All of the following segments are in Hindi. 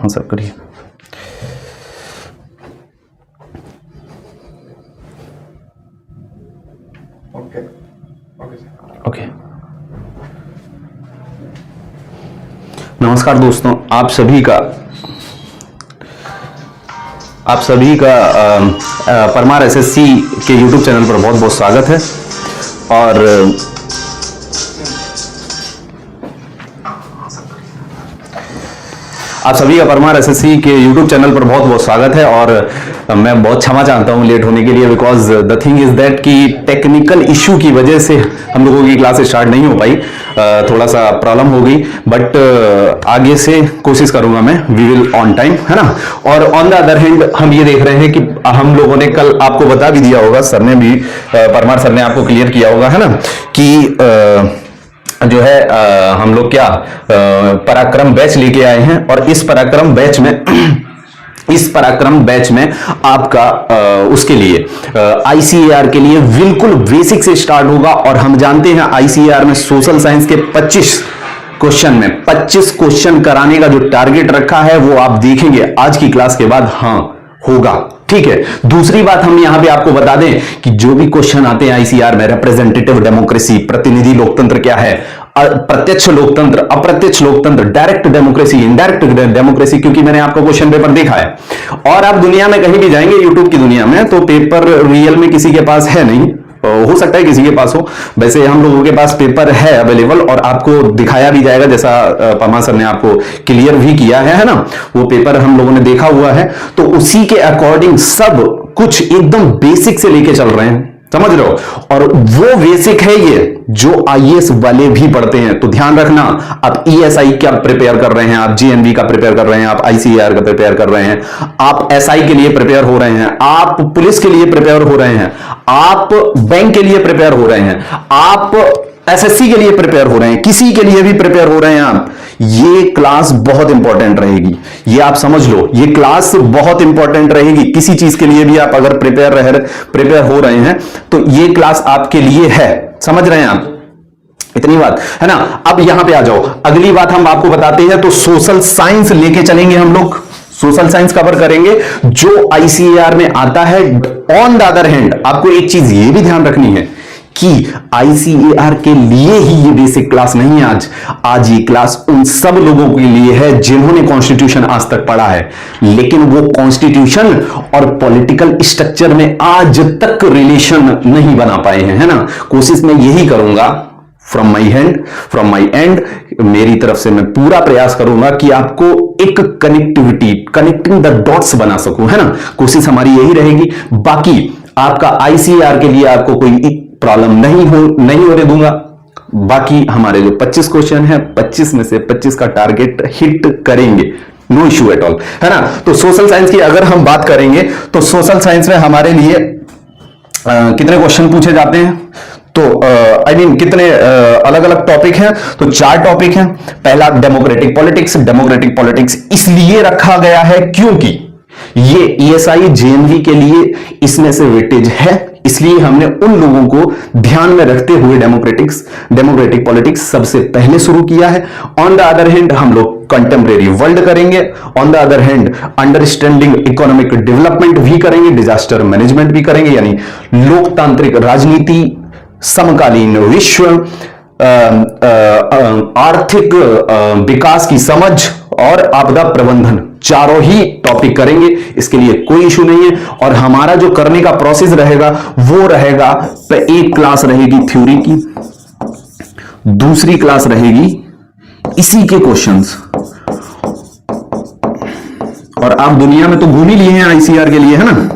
हाँ सर करिए। ओके। नमस्कार दोस्तों, आप सभी का परमार एसएससी के यूट्यूब चैनल पर बहुत बहुत स्वागत है। और आप सभी का परमार एसएससी के यूट्यूब चैनल पर बहुत बहुत स्वागत है। और मैं बहुत क्षमा चाहता हूं लेट होने के लिए, because the thing is that कि टेक्निकल इशू की वजह से हम लोगों की क्लास स्टार्ट नहीं हो पाई, थोड़ा सा प्रॉब्लम हो गई। बट आगे से कोशिश करूंगा मैं, वी विल ऑन टाइम, है ना। और ऑन द अदर हैंड हम ये देख रहे हैं कि हम लोगों ने कल आपको बता भी दिया होगा, सर ने भी, परमार सर ने आपको क्लियर किया होगा, है ना, कि जो है हम लोग क्या पराक्रम बैच लेके आए हैं। और इस पराक्रम बैच में आपका उसके लिए आईसीएआर के लिए बिल्कुल बेसिक से स्टार्ट होगा। और हम जानते हैं आईसीएआर में सोशल साइंस के 25 क्वेश्चन में 25 क्वेश्चन कराने का जो टारगेट रखा है वो आप देखेंगे आज की क्लास के बाद, हाँ होगा, ठीक है। दूसरी बात हम यहां पे आपको बता दें कि जो भी क्वेश्चन आते हैं आईसीआर में, रिप्रेजेंटेटिव डेमोक्रेसी, प्रतिनिधि लोकतंत्र क्या है, प्रत्यक्ष लोकतंत्र, अप्रत्यक्ष लोकतंत्र, डायरेक्ट डेमोक्रेसी, इनडायरेक्ट डेमोक्रेसी, क्योंकि मैंने आपका क्वेश्चन पेपर देखा है। और आप दुनिया में कहीं भी जाएंगे, यूट्यूब की दुनिया में, तो पेपर रियल में किसी के पास है नहीं, हो सकता है किसी के पास हो, वैसे हम लोगों के पास पेपर है अवेलेबल और आपको दिखाया भी जाएगा, जैसा परमार सर ने आपको क्लियर भी किया है ना, वो पेपर हम लोगों ने देखा हुआ है। तो उसी के अकॉर्डिंग सब कुछ एकदम बेसिक से लेके चल रहे हैं, समझ रहे हो। और वो बेसिक है ये जो आईएएस वाले भी पढ़ते हैं। तो ध्यान रखना, आप ईएसआई क्या प्रिपेयर कर रहे हैं, आप जीएनवी का प्रिपेयर कर रहे हैं, आप आईसीएआर का प्रिपेयर कर रहे हैं, आप एसआई के लिए प्रिपेयर हो रहे हैं, आप पुलिस के लिए प्रिपेयर हो रहे हैं, आप बैंक के लिए प्रिपेयर हो रहे हैं, आप एसएससी के लिए प्रिपेयर हो रहे हैं, किसी के लिए भी प्रिपेयर हो रहे हैं आप, ये क्लास बहुत इंपॉर्टेंट रहेगी, ये आप समझ लो, ये क्लास बहुत इंपॉर्टेंट रहेगी। किसी चीज के लिए भी आप अगर प्रिपेयर हो रहे हैं तो ये क्लास आपके लिए है, समझ रहे हैं आप, इतनी बात है ना। अब यहां पे आ जाओ, अगली बात हम आपको बताते हैं। तो सोशल साइंस लेके चलेंगे हम लोग, सोशल साइंस कवर करेंगे जो आईसीएआर में आता है। ऑन द अदर हैंड आपको एक चीज ये भी ध्यान रखनी है कि आईसीएआर के लिए ही ये बेसिक क्लास नहीं है आज ये क्लास उन सब लोगों के लिए है जिन्होंने कॉन्स्टिट्यूशन आज तक पढ़ा है, लेकिन वो कॉन्स्टिट्यूशन और पॉलिटिकल स्ट्रक्चर में आज तक रिलेशन नहीं बना पाए हैं, है ना। कोशिश मैं यही करूंगा, फ्रॉम माई एंड मेरी तरफ से मैं पूरा प्रयास करूंगा कि आपको एक कनेक्टिंग द डॉट्स बना सकूं, है ना। कोशिश हमारी यही रहेगी। बाकी आपका आईसीएआर के लिए आपको कोई प्रॉब्लम नहीं होने दूंगा। बाकी हमारे जो 25 क्वेश्चन है, 25 में से 25 का टारगेट हिट करेंगे, नो इश्यू एट ऑल, है ना। तो सोशल साइंस की अगर हम बात करेंगे तो सोशल साइंस में हमारे लिए कितने क्वेश्चन पूछे जाते हैं, तो कितने अलग अलग टॉपिक हैं, तो 4 टॉपिक हैं। पहला डेमोक्रेटिक पॉलिटिक्स इसलिए रखा गया है क्योंकि ये ईएसआई जेएनवी के लिए इसमें से वेटेज है, इसलिए हमने उन लोगों को ध्यान में रखते हुए डेमोक्रेटिक पॉलिटिक्स सबसे पहले शुरू किया है। ऑन द अदर हैंड हम लोग कंटेम्परेरी वर्ल्ड करेंगे, on the other hand understanding economic development भी करेंगे, डिजास्टर मैनेजमेंट भी करेंगे, यानी लोकतांत्रिक राजनीति, समकालीन विश्व, आर्थिक विकास की समझ और आपदा प्रबंधन, चारों ही टॉपिक करेंगे। इसके लिए कोई इशू नहीं है। और हमारा जो करने का प्रोसेस रहेगा वो रहेगा, एक क्लास रहेगी थ्योरी की, दूसरी क्लास रहेगी इसी के क्वेश्चंस। और आप दुनिया में तो घूम ही लिए हैं आईसीआर के लिए, है ना,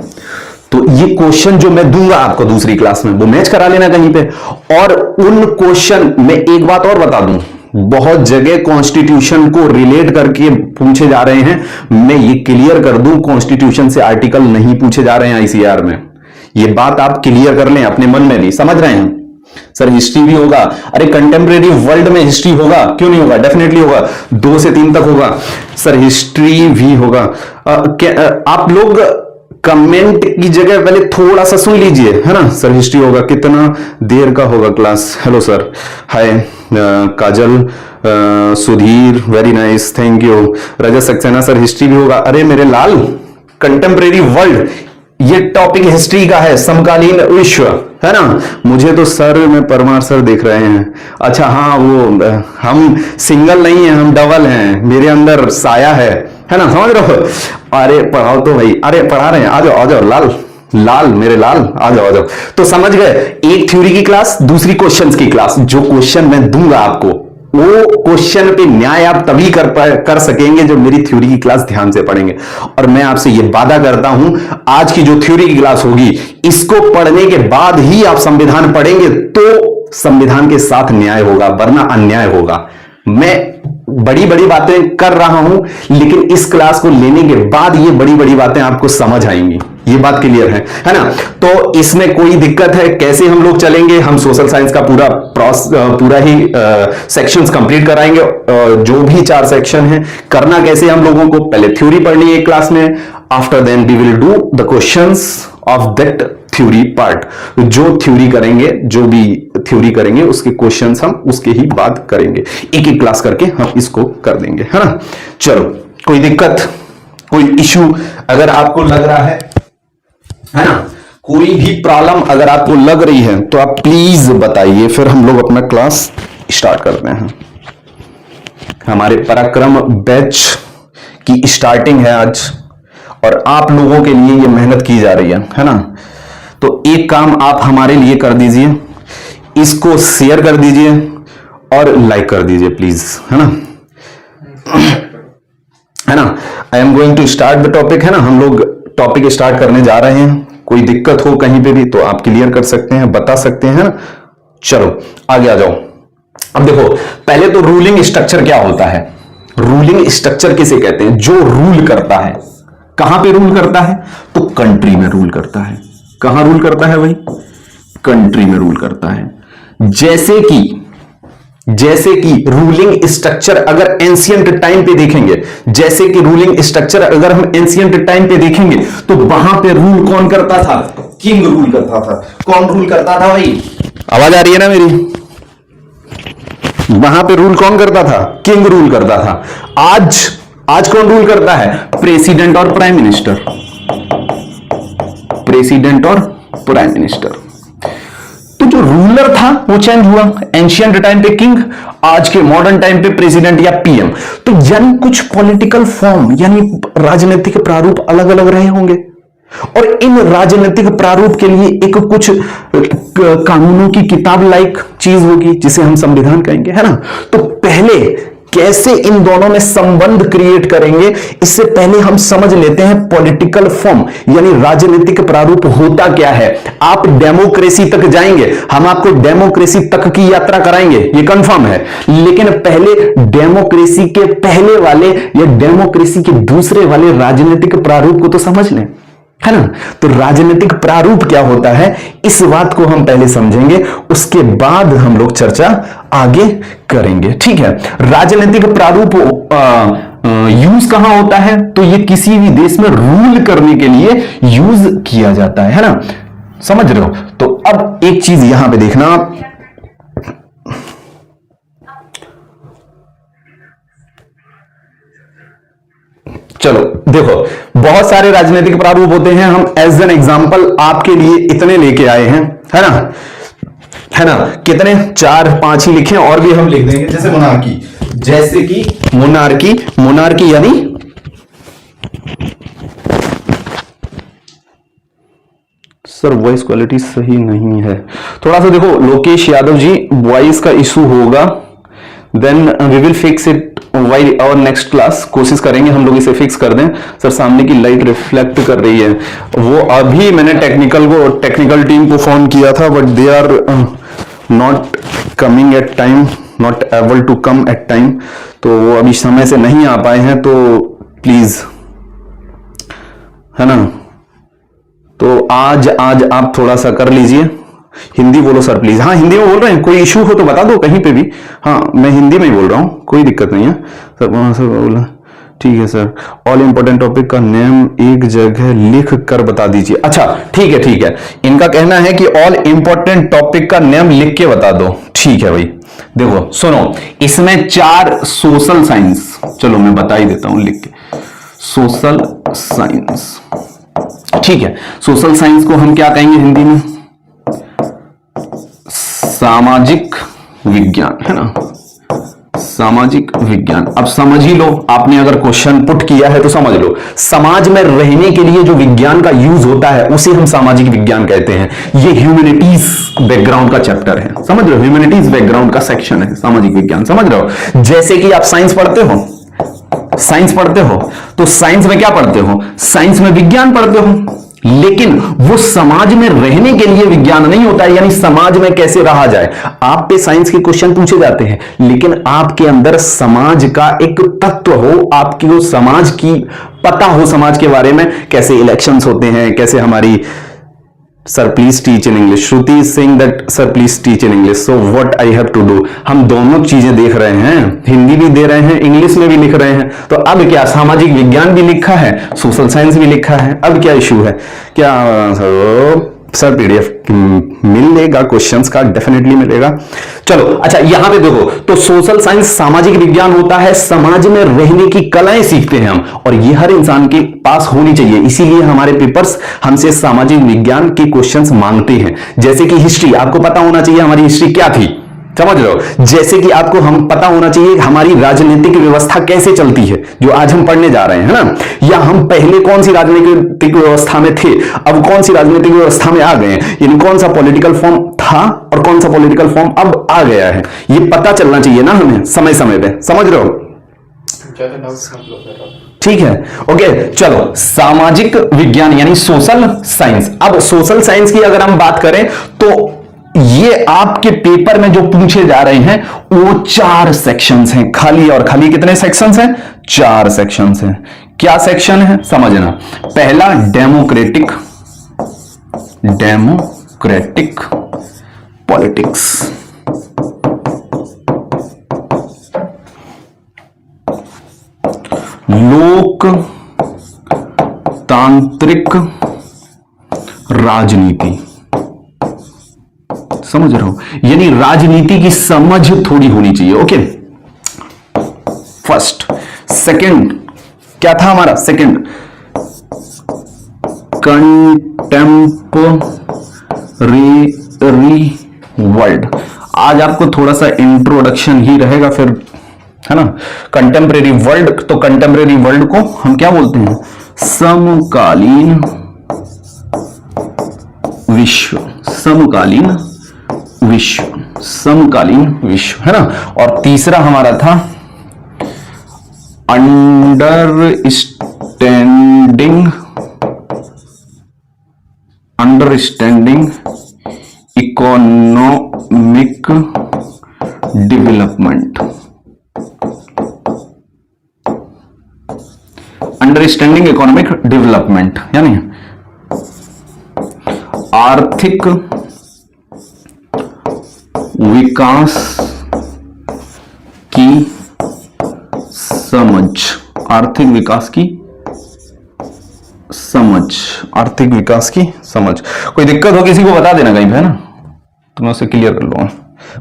तो ये क्वेश्चन जो मैं दूंगा आपको दूसरी क्लास में वो मैच करा लेना कहीं पे। और उन क्वेश्चन में एक बात और बता दूं, बहुत जगह कॉन्स्टिट्यूशन को रिलेट करके पूछे जा रहे हैं, मैं ये क्लियर कर दूं, कॉन्स्टिट्यूशन से आर्टिकल नहीं पूछे जा रहे हैं आईसीआर में। ये बात आप क्लियर कर लें अपने मन में भी, समझ रहे हैं। सर हिस्ट्री भी होगा, अरे कंटेम्परेरी वर्ल्ड में हिस्ट्री होगा, क्यों नहीं होगा, डेफिनेटली होगा, 2 से 3 तक होगा। सर हिस्ट्री भी होगा। आप लोग कमेंट की जगह पहले थोड़ा सा सुन लीजिए, है ना। सर हिस्ट्री होगा, कितना देर का होगा class. Hello sir, hi Kajal, Sudhir very nice, thank you. Rajat Saxena sir history भी होगा। अरे मेरे लाल, कंटेम्प्रेरी वर्ल्ड, ये टॉपिक हिस्ट्री का है, समकालीन विश्व, है ना। मुझे तो सर में परमार सर देख रहे हैं। अच्छा हाँ, वो हम सिंगल नहीं है, हम डबल हैं, मेरे अंदर साया है ना, समझ रहे हो। अरे पढ़ाओ तो भाई, अरे पढ़ा रहे हैं, आ जाओ आ जाओ लाल, लाल मेरे लाल, आ जाओ आ जाओ। तो समझ गए, एक थ्योरी की क्लास, दूसरी क्वेश्चंस की क्लास। जो क्वेश्चन मैं दूंगा आपको, वो क्वेश्चन पे न्याय आप तभी कर सकेंगे जब मेरी थ्योरी की क्लास ध्यान से पढ़ेंगे। और मैं आपसे ये वादा करता हूं, आज की जो थ्योरी की क्लास होगी, इसको पढ़ने के बाद ही आप संविधान पढ़ेंगे तो संविधान के साथ न्याय होगा, वरना अन्याय होगा। मैं बड़ी बड़ी बातें कर रहा हूं, लेकिन इस क्लास को लेने के बाद ये बड़ी बड़ी बातें आपको समझ आएंगी, ये बात क्लियर है ना। तो इसमें कोई दिक्कत है, कैसे हम लोग चलेंगे, हम सोशल साइंस का पूरा ही सेक्शंस कंप्लीट कराएंगे। जो भी 4 सेक्शन है, करना कैसे हम लोगों को, पहले थ्योरी पढ़नी है क्लास में, after then we will do the questions of that theory part. जो थ्योरी करेंगे, जो भी थ्योरी करेंगे, उसके क्वेश्चंस हम उसके ही बात करेंगे, एक एक क्लास करके हम इसको कर देंगे, है ना। चलो, कोई दिक्कत, कोई इशू अगर आपको लग रहा है ना, कोई भी प्रॉब्लम अगर आपको लग रही है तो आप प्लीज बताइए, फिर हम लोग अपना क्लास स्टार्ट करते हैं। हमारे पराक्रम बैच की स्टार्टिंग है आज, और आप लोगों के लिए ये मेहनत की जा रही है ना। तो एक काम आप हमारे लिए कर दीजिए, इसको शेयर कर दीजिए और लाइक कर दीजिए प्लीज, है ना, है ना। I am going to start the topic, है ना। हम लोग टॉपिक स्टार्ट करने जा रहे हैं। कोई दिक्कत हो कहीं पे भी तो आप क्लियर कर सकते हैं, बता सकते हैं, है ना। चलो आगे आ जाओ। अब देखो, पहले तो रूलिंग स्ट्रक्चर क्या होता है। रूलिंग स्ट्रक्चर किसे कहते हैं, जो रूल करता है। कहां पे रूल करता है, तो कंट्री में रूल करता है। कहां रूल करता है भाई, कंट्री में रूल करता है। जैसे कि रूलिंग स्ट्रक्चर अगर एंशियंट टाइम पे देखेंगे, जैसे कि रूलिंग स्ट्रक्चर अगर हम एंशियंट टाइम पे देखेंगे, तो वहां पे रूल कौन करता था, किंग रूल करता था। कौन रूल करता था भाई, आवाज आ रही है ना मेरी। वहां पे रूल कौन करता था, किंग रूल करता था। आज कौन रूल करता है, प्रेसिडेंट और प्राइम मिनिस्टर। प्रेसिडेंट और प्राइम मिनिस्टर। तो जो रूलर था वो चेंज हुआ, एंशियंट टाइम पे किंग, आज के मॉडर्न टाइम पे प्रेसिडेंट या पीएम। तो यानी कुछ पॉलिटिकल फॉर्म, यानी राजनीतिक प्रारूप अलग अलग रहे होंगे, और इन राजनीतिक प्रारूप के लिए एक कुछ कानूनों की किताब लाइक चीज होगी, जिसे हम संविधान कहेंगे, है ना। तो पहले कैसे इन दोनों में संबंध क्रिएट करेंगे, इससे पहले हम समझ लेते हैं पॉलिटिकल फॉर्म यानी राजनीतिक प्रारूप होता क्या है। आप डेमोक्रेसी तक जाएंगे, हम आपको डेमोक्रेसी तक की यात्रा कराएंगे, ये कंफर्म है। लेकिन पहले डेमोक्रेसी के पहले वाले या डेमोक्रेसी के दूसरे वाले राजनीतिक प्रारूप को तो समझ लें, है ना। तो राजनीतिक प्रारूप क्या होता है, इस बात को हम पहले समझेंगे, उसके बाद हम लोग चर्चा आगे करेंगे, ठीक है। राजनीतिक प्रारूप यूज कहां होता है, तो ये किसी भी देश में रूल करने के लिए यूज किया जाता है ना, समझ रहे हो। तो अब एक चीज यहां पे देखना आप, चलो देखो, बहुत सारे राजनीतिक प्रारूप होते हैं। हम एज एन एग्जांपल आपके लिए इतने लेके आए हैं, है ना। कितने, 4-5 ही लिखे, और भी हम लिख देंगे। जैसे मोनार्की, जैसे कि मोनार्की यानी सर वॉइस क्वालिटी सही नहीं है, थोड़ा सा देखो। लोकेश यादव जी, वॉइस का इशू होगा, then we will fix it while our next class. कोशिश करेंगे हम लोग इसे फिक्स कर दें। सर सामने की लाइट रिफ्लेक्ट कर रही है, वो अभी मैंने टेक्निकल टीम को फोन किया था, but they are not coming at time, not able to come at time. तो वो अभी समय से नहीं आ पाए हैं, तो प्लीज, है ना। तो आज आप थोड़ा सा कर लीजिए। हिंदी बोलो सर प्लीज। हाँ हिंदी में बोल रहे हैं, कोई इशू हो तो बता दो कहीं पे भी। हाँ मैं हिंदी में ही बोल रहा हूँ, कोई दिक्कत नहीं है सर। वहां से बोला ठीक है सर, ऑल इंपॉर्टेंट टॉपिक का नेम एक जगह लिख कर बता दीजिए। अच्छा ठीक है ठीक है, इनका कहना है कि ऑल इंपॉर्टेंट टॉपिक का नेम लिख के बता दो। ठीक है भाई, देखो सुनो, इसमें 4 सोशल साइंस, चलो मैं बता ही देता हूं लिख के, सोशल साइंस। ठीक है, सोशल साइंस को हम क्या कहेंगे हिंदी में? सामाजिक विज्ञान, है ना, सामाजिक विज्ञान। अब समझ ही लो, आपने अगर क्वेश्चन पुट किया है तो समझ लो, समाज में रहने के लिए जो विज्ञान का यूज होता है उसे हम सामाजिक विज्ञान कहते हैं। ये ह्यूमैनिटीज बैकग्राउंड का चैप्टर है, समझ रहे हो, ह्यूमैनिटीज बैकग्राउंड का सेक्शन है सामाजिक विज्ञान, समझ रहे हो। जैसे कि आप साइंस पढ़ते हो, साइंस पढ़ते हो तो साइंस में क्या पढ़ते हो? साइंस में विज्ञान पढ़ते हो, लेकिन वो समाज में रहने के लिए विज्ञान नहीं होता है, यानी समाज में कैसे रहा जाए। आप पे साइंस के क्वेश्चन पूछे जाते हैं, लेकिन आपके अंदर समाज का एक तत्व हो, आपकी समाज की पता हो, समाज के बारे में, कैसे इलेक्शंस होते हैं, कैसे हमारी, sir please teach in English, Shruti is saying that sir please teach in English, so what I have to do. हम दोनों चीजें देख रहे हैं, हिंदी भी दे रहे हैं, इंग्लिश में भी लिख रहे हैं, तो अब क्या, सामाजिक विज्ञान भी लिखा है, सोशल साइंस भी लिखा है, अब क्या इशू है? क्या सर पीडीएफ मिलेगा क्वेश्चंस का? डेफिनेटली मिलेगा। चलो अच्छा, यहां पे देखो, तो सोशल साइंस सामाजिक विज्ञान होता है, समाज में रहने की कलाएं सीखते हैं हम, और ये हर इंसान के पास होनी चाहिए, इसीलिए हमारे पेपर्स हमसे सामाजिक विज्ञान के क्वेश्चंस मांगते हैं। जैसे कि हिस्ट्री, आपको पता होना चाहिए हमारी हिस्ट्री क्या थी, समझ लो। जैसे कि आपको हम पता होना चाहिए हमारी राजनीतिक व्यवस्था कैसे चलती है, जो आज हम पढ़ने जा रहे हैं, है ना, या हम पहले कौन सी राजनीतिक व्यवस्था में थे, अब कौन सी राजनीतिक व्यवस्था में आ गए हैं, यानी कौन सा पॉलिटिकल फॉर्म था और कौन सा पॉलिटिकल फॉर्म अब आ गया है, ये पता चलना चाहिए ना हमें समय समय पे, समझ रहे हो। ठीक है, ओके, चलो, सामाजिक विज्ञान यानी सोशल साइंस। अब सोशल साइंस की अगर हम बात करें तो ये आपके पेपर में जो पूछे जा रहे हैं वो 4 सेक्शंस हैं, खाली और खाली। कितने सेक्शंस हैं? 4 सेक्शंस हैं। क्या सेक्शन है समझना। पहला डेमोक्रेटिक, डेमोक्रेटिक पॉलिटिक्स, लोकतांत्रिक राजनीति, समझ रहे हो, यानी राजनीति की समझ थोड़ी होनी चाहिए। Okay, first. सेकंड क्या था हमारा? Second contemporary world. आज आपको थोड़ा सा इंट्रोडक्शन ही रहेगा, फिर है ना। कंटेम्परेरी वर्ल्ड, तो कंटेम्परेरी वर्ल्ड को हम क्या बोलते हैं? समकालीन विश्व, समकालीन विश्व, समकालीन विश्व, है ना। और तीसरा हमारा था understanding economic development, understanding economic development यानी आर्थिक विकास की समझ, आर्थिक विकास की समझ, आर्थिक विकास की समझ। कोई दिक्कत हो किसी को बता देना कहीं पे, है ना, तो मैं उसे क्लियर कर लूंगा,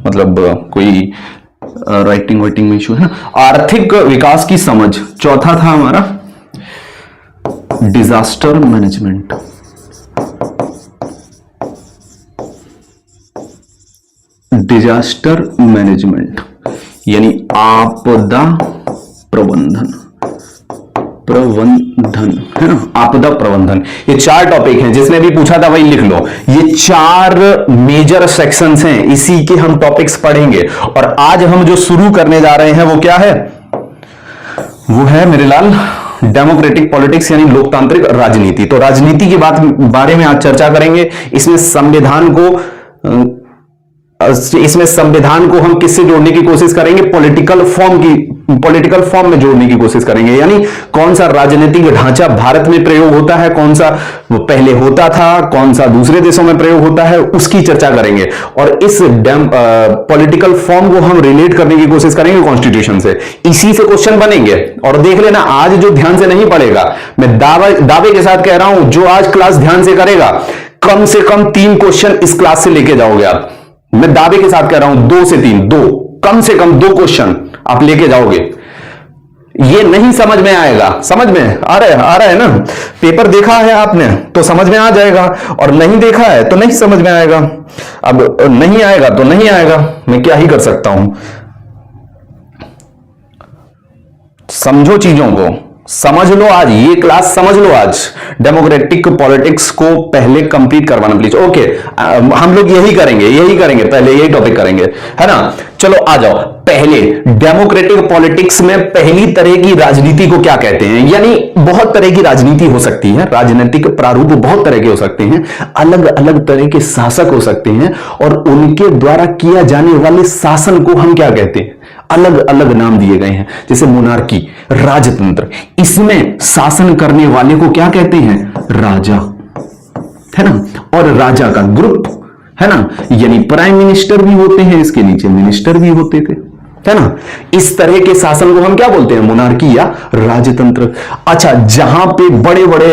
मतलब कोई राइटिंग वाइटिंग में इशू है ना। आर्थिक विकास की समझ। चौथा था हमारा डिजास्टर मैनेजमेंट, डिजास्टर मैनेजमेंट यानी आपदा प्रबंधन, प्रबंधन, है ना, आपदा प्रबंधन। ये 4 टॉपिक हैं, जिसने भी पूछा था वही लिख लो। ये 4 मेजर सेक्शंस हैं, इसी के हम टॉपिक्स पढ़ेंगे। और आज हम जो शुरू करने जा रहे हैं वो क्या है? वो है मेरे लाल डेमोक्रेटिक पॉलिटिक्स यानी लोकतांत्रिक राजनीति। तो राजनीति के बारे में आज चर्चा करेंगे। इसमें संविधान को हम किससे जोड़ने की कोशिश करेंगे? पॉलिटिकल फॉर्म की पॉलिटिकल फॉर्म में जोड़ने की कोशिश करेंगे, यानी कौन सा राजनीतिक ढांचा भारत में प्रयोग होता है, कौन सा पहले होता था, कौन सा दूसरे देशों में प्रयोग होता है, उसकी चर्चा करेंगे। और इस पॉलिटिकल फॉर्म को हम रिलेट करने की कोशिश करेंगे कॉन्स्टिट्यूशन से। इसी से क्वेश्चन बनेंगे। और देख लेना, आज जो ध्यान से नहीं पढ़ेगा, मैं दावे के साथ कह रहा हूं, जो आज क्लास ध्यान से करेगा कम से कम 3 क्वेश्चन इस क्लास से लेके जाओगे आप। मैं दावे के साथ कह रहा हूं 2 से 3, 2 कम से कम 2 क्वेश्चन आप लेके जाओगे। ये नहीं समझ में आएगा, समझ में आ रहा है ना, पेपर देखा है आपने तो समझ में आ जाएगा, और नहीं देखा है तो नहीं समझ में आएगा। अब नहीं आएगा तो नहीं आएगा, मैं क्या ही कर सकता हूं। समझो चीजों को, समझ लो, आज ये क्लास समझ लो। आज डेमोक्रेटिक पॉलिटिक्स को पहले कंप्लीट करवाना प्लीज। ओके, हम लोग यही करेंगे, पहले यही टॉपिक करेंगे, है ना। चलो आ जाओ। पहले डेमोक्रेटिक पॉलिटिक्स में पहली तरह की राजनीति को क्या कहते हैं, यानी बहुत तरह की राजनीति हो सकती है, राजनीतिक प्रारूप बहुत तरह के हो सकते हैं, अलग अलग तरह के शासक हो सकते हैं, और उनके द्वारा किया जाने वाले शासन को हम क्या कहते हैं, अलग अलग नाम दिए गए हैं। जैसे मोनार्की, राजतंत्र, इसमें शासन करने वाले को क्या कहते हैं, राजा, है ना। और राजा का ग्रुप, है ना, यानी प्राइम मिनिस्टर भी होते हैं, इसके नीचे मिनिस्टर भी होते थे, है ना। इस तरह के शासन को हम क्या बोलते हैं, मोनार्की या राजतंत्र। अच्छा, जहां पे बड़े बड़े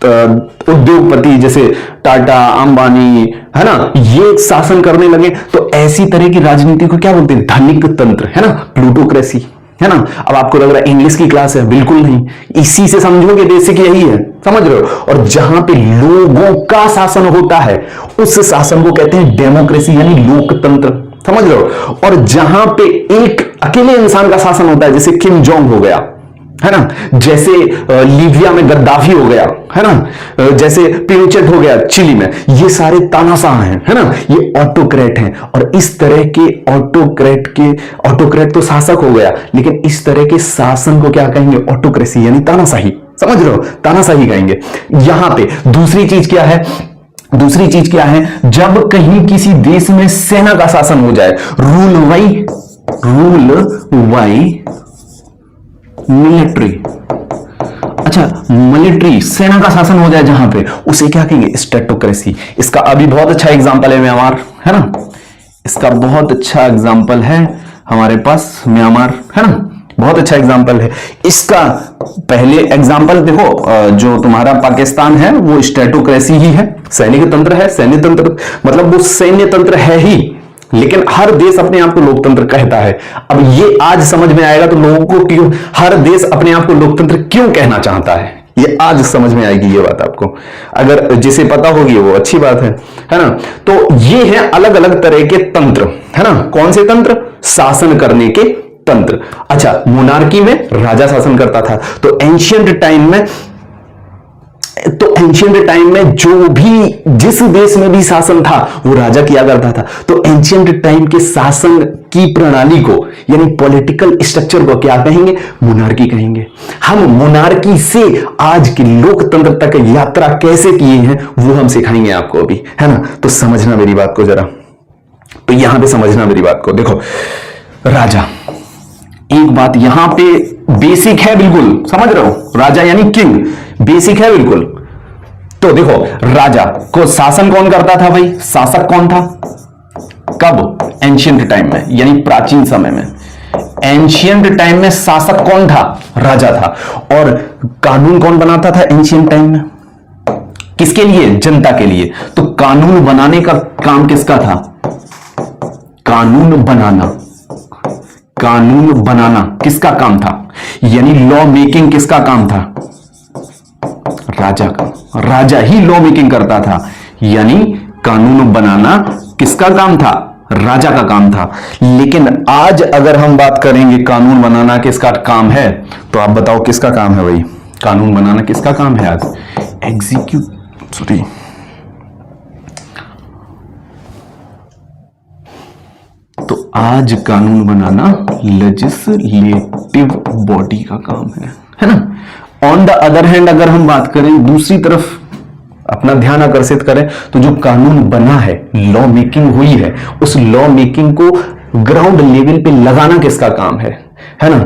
उद्योगपति जैसे टाटा, अंबानी, है ना, ये शासन करने लगे तो ऐसी तरह की राजनीति को क्या बोलते हैं, धनिक तंत्र, है ना, प्लूटोक्रेसी, है ना। अब आपको लग रहा है इंग्लिश की क्लास है, बिल्कुल नहीं, इसी से समझोगे, बेसिक यही है, समझ रहे हो। और जहां पे लोगों का शासन होता है उस शासन को कहते हैं डेमोक्रेसी, यानी लोकतंत्र, समझ रहे हो। और जहां पे एक अकेले इंसान का शासन होता है, जैसे किम जोंग हो गया, है ना, जैसे लीबिया में गद्दाफी हो गया, है ना, जैसे पिनोचेट हो गया चिली में, ये सारे तानाशाह हैं, है ना, ये ऑटोक्रेट हैं। और इस तरह के ऑटोक्रेट तो शासक हो गया, लेकिन इस तरह के शासन को क्या कहेंगे, ऑटोक्रेसी, यानी तानाशाही, समझ रहे हो, तानाशाही कहेंगे। यहां पे दूसरी चीज क्या है, जब कहीं किसी देश में सेना का शासन हो जाए, रूल बाई मिलिट्री, अच्छा, मिलिट्री, सेना का शासन हो जाए जहां पे, उसे क्या कहेंगे, स्टेटोक्रेसी। इसका अभी बहुत अच्छा एग्जांपल है म्यांमार, है ना, इसका बहुत अच्छा एग्जांपल है हमारे पास म्यांमार, है ना, बहुत अच्छा एग्जांपल है इसका। पहले एग्जांपल देखो, जो तुम्हारा पाकिस्तान है वो स्टेटोक्रेसी ही है, सैनिक तंत्र है, सैन्य तंत्र, मतलब वो सैन्य तंत्र है ही, लेकिन हर देश अपने आप को लोकतंत्र कहता है। अब ये आज समझ में आएगा तो लोगों को क्यों हर देश अपने आप को लोकतंत्र क्यों कहना चाहता है, ये आज समझ में आएगी ये बात आपको, अगर जिसे पता होगी वो अच्छी बात है ना। तो ये है अलग अलग तरह के तंत्र, है ना। कौन से तंत्र, शासन करने के तंत्र। अच्छा, मोनार्की में राजा शासन करता था, तो एंशिएंट टाइम में जो भी जिस देश में भी शासन था वो राजा किया करता था। तो एंशिएंट टाइम के शासन की प्रणाली को, यानी पॉलिटिकल स्ट्रक्चर को क्या कहेंगे, मोनार्की कहेंगे। हम मोनार्की से आज के लोकतंत्र तक यात्रा कैसे किए हैं वो हम सिखाएंगे आपको अभी, है ना। तो समझना मेरी बात को जरा, तो यहां पे समझना मेरी बात को। देखो, राजा, एक बात यहां पे बेसिक है, बिल्कुल समझ रहे हो, राजा यानी किंग, बेसिक है बिल्कुल। तो देखो, राजा को शासन कौन करता था भाई, शासक कौन था, कब, एंशिएंट टाइम में, यानी प्राचीन समय में। एंशिएंट टाइम में शासक कौन था, राजा था। और कानून कौन बनाता था एंशिएंट टाइम में, किसके लिए, जनता के लिए। तो कानून बनाने का काम किसका था, कानून बनाना किसका काम था, यानी लॉ मेकिंग किसका काम था, राजा का। राजा ही लॉ मेकिंग करता था, यानी कानून बनाना किसका काम था, राजा का काम था। लेकिन आज अगर हम बात करेंगे कानून बनाना किसका काम है, तो आप बताओ किसका काम है भाई, कानून बनाना किसका काम है आज, तो आज कानून बनाना लेजिस्लेटिव बॉडी का काम है ना। ऑन द अदर हैंड अगर हम बात करें, दूसरी तरफ अपना ध्यान आकर्षित करें, तो जो कानून बना है, लॉ मेकिंग हुई है, उस लॉ मेकिंग को ग्राउंड लेवल पे लगाना किसका काम है, है ना,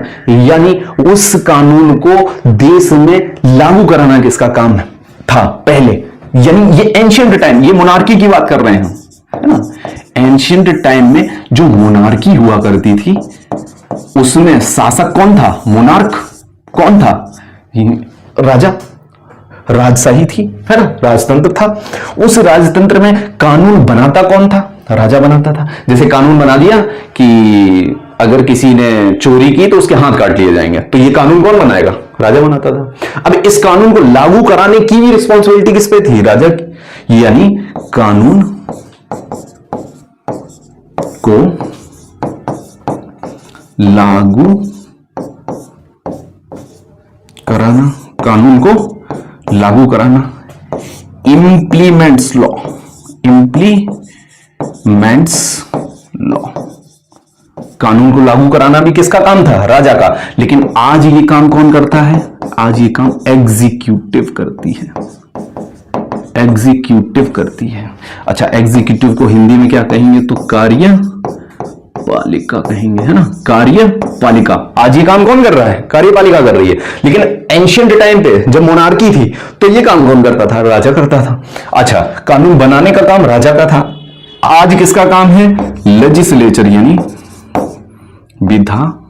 यानी उस कानून को देश में लागू कराना किसका काम था पहले, यानी ये एंशिएंट टाइम, ये मोनार्की की बात कर रहे हैं, है ना। एंशिएंट टाइम में जो मोनार्की हुआ करती थी उसमें शासक कौन था, मोनार्क कौन था, राजा, राजशाही थी, है ना, राजतंत्र था। उस राजतंत्र में कानून बनाता कौन था, राजा बनाता था। जैसे कानून बना दिया कि अगर किसी ने चोरी की तो उसके हाथ काट लिए जाएंगे, तो ये कानून कौन बनाएगा, राजा बनाता था। अब इस कानून को लागू कराने की भी रिस्पॉन्सिबिलिटी किस पे थी, राजा की। यानी कानून को लागू कराना, कानून को लागू कराना, इंप्लीमेंट्स लॉ, इंप्लीमेंट्स लॉ, कानून को लागू कराना भी किसका काम था, राजा का। लेकिन आज ये काम कौन करता है, आज ये काम एग्जीक्यूटिव करती है, एग्जीक्यूटिव करती है। अच्छा, एग्जीक्यूटिव को हिंदी में क्या कहेंगे, तो कार्यपालिका कहेंगे, है ना, कार्यपालिका। आज ये काम कौन कर रहा है, कार्यपालिका कर रही है। लेकिन एंशिएंट टाइम पे जब मोनार्की थी तो ये काम कौन करता था, राजा करता था। अच्छा, कानून बनाने का काम राजा का था, आज किसका काम है, लेजिस्लेचर यानी विधानमंडल।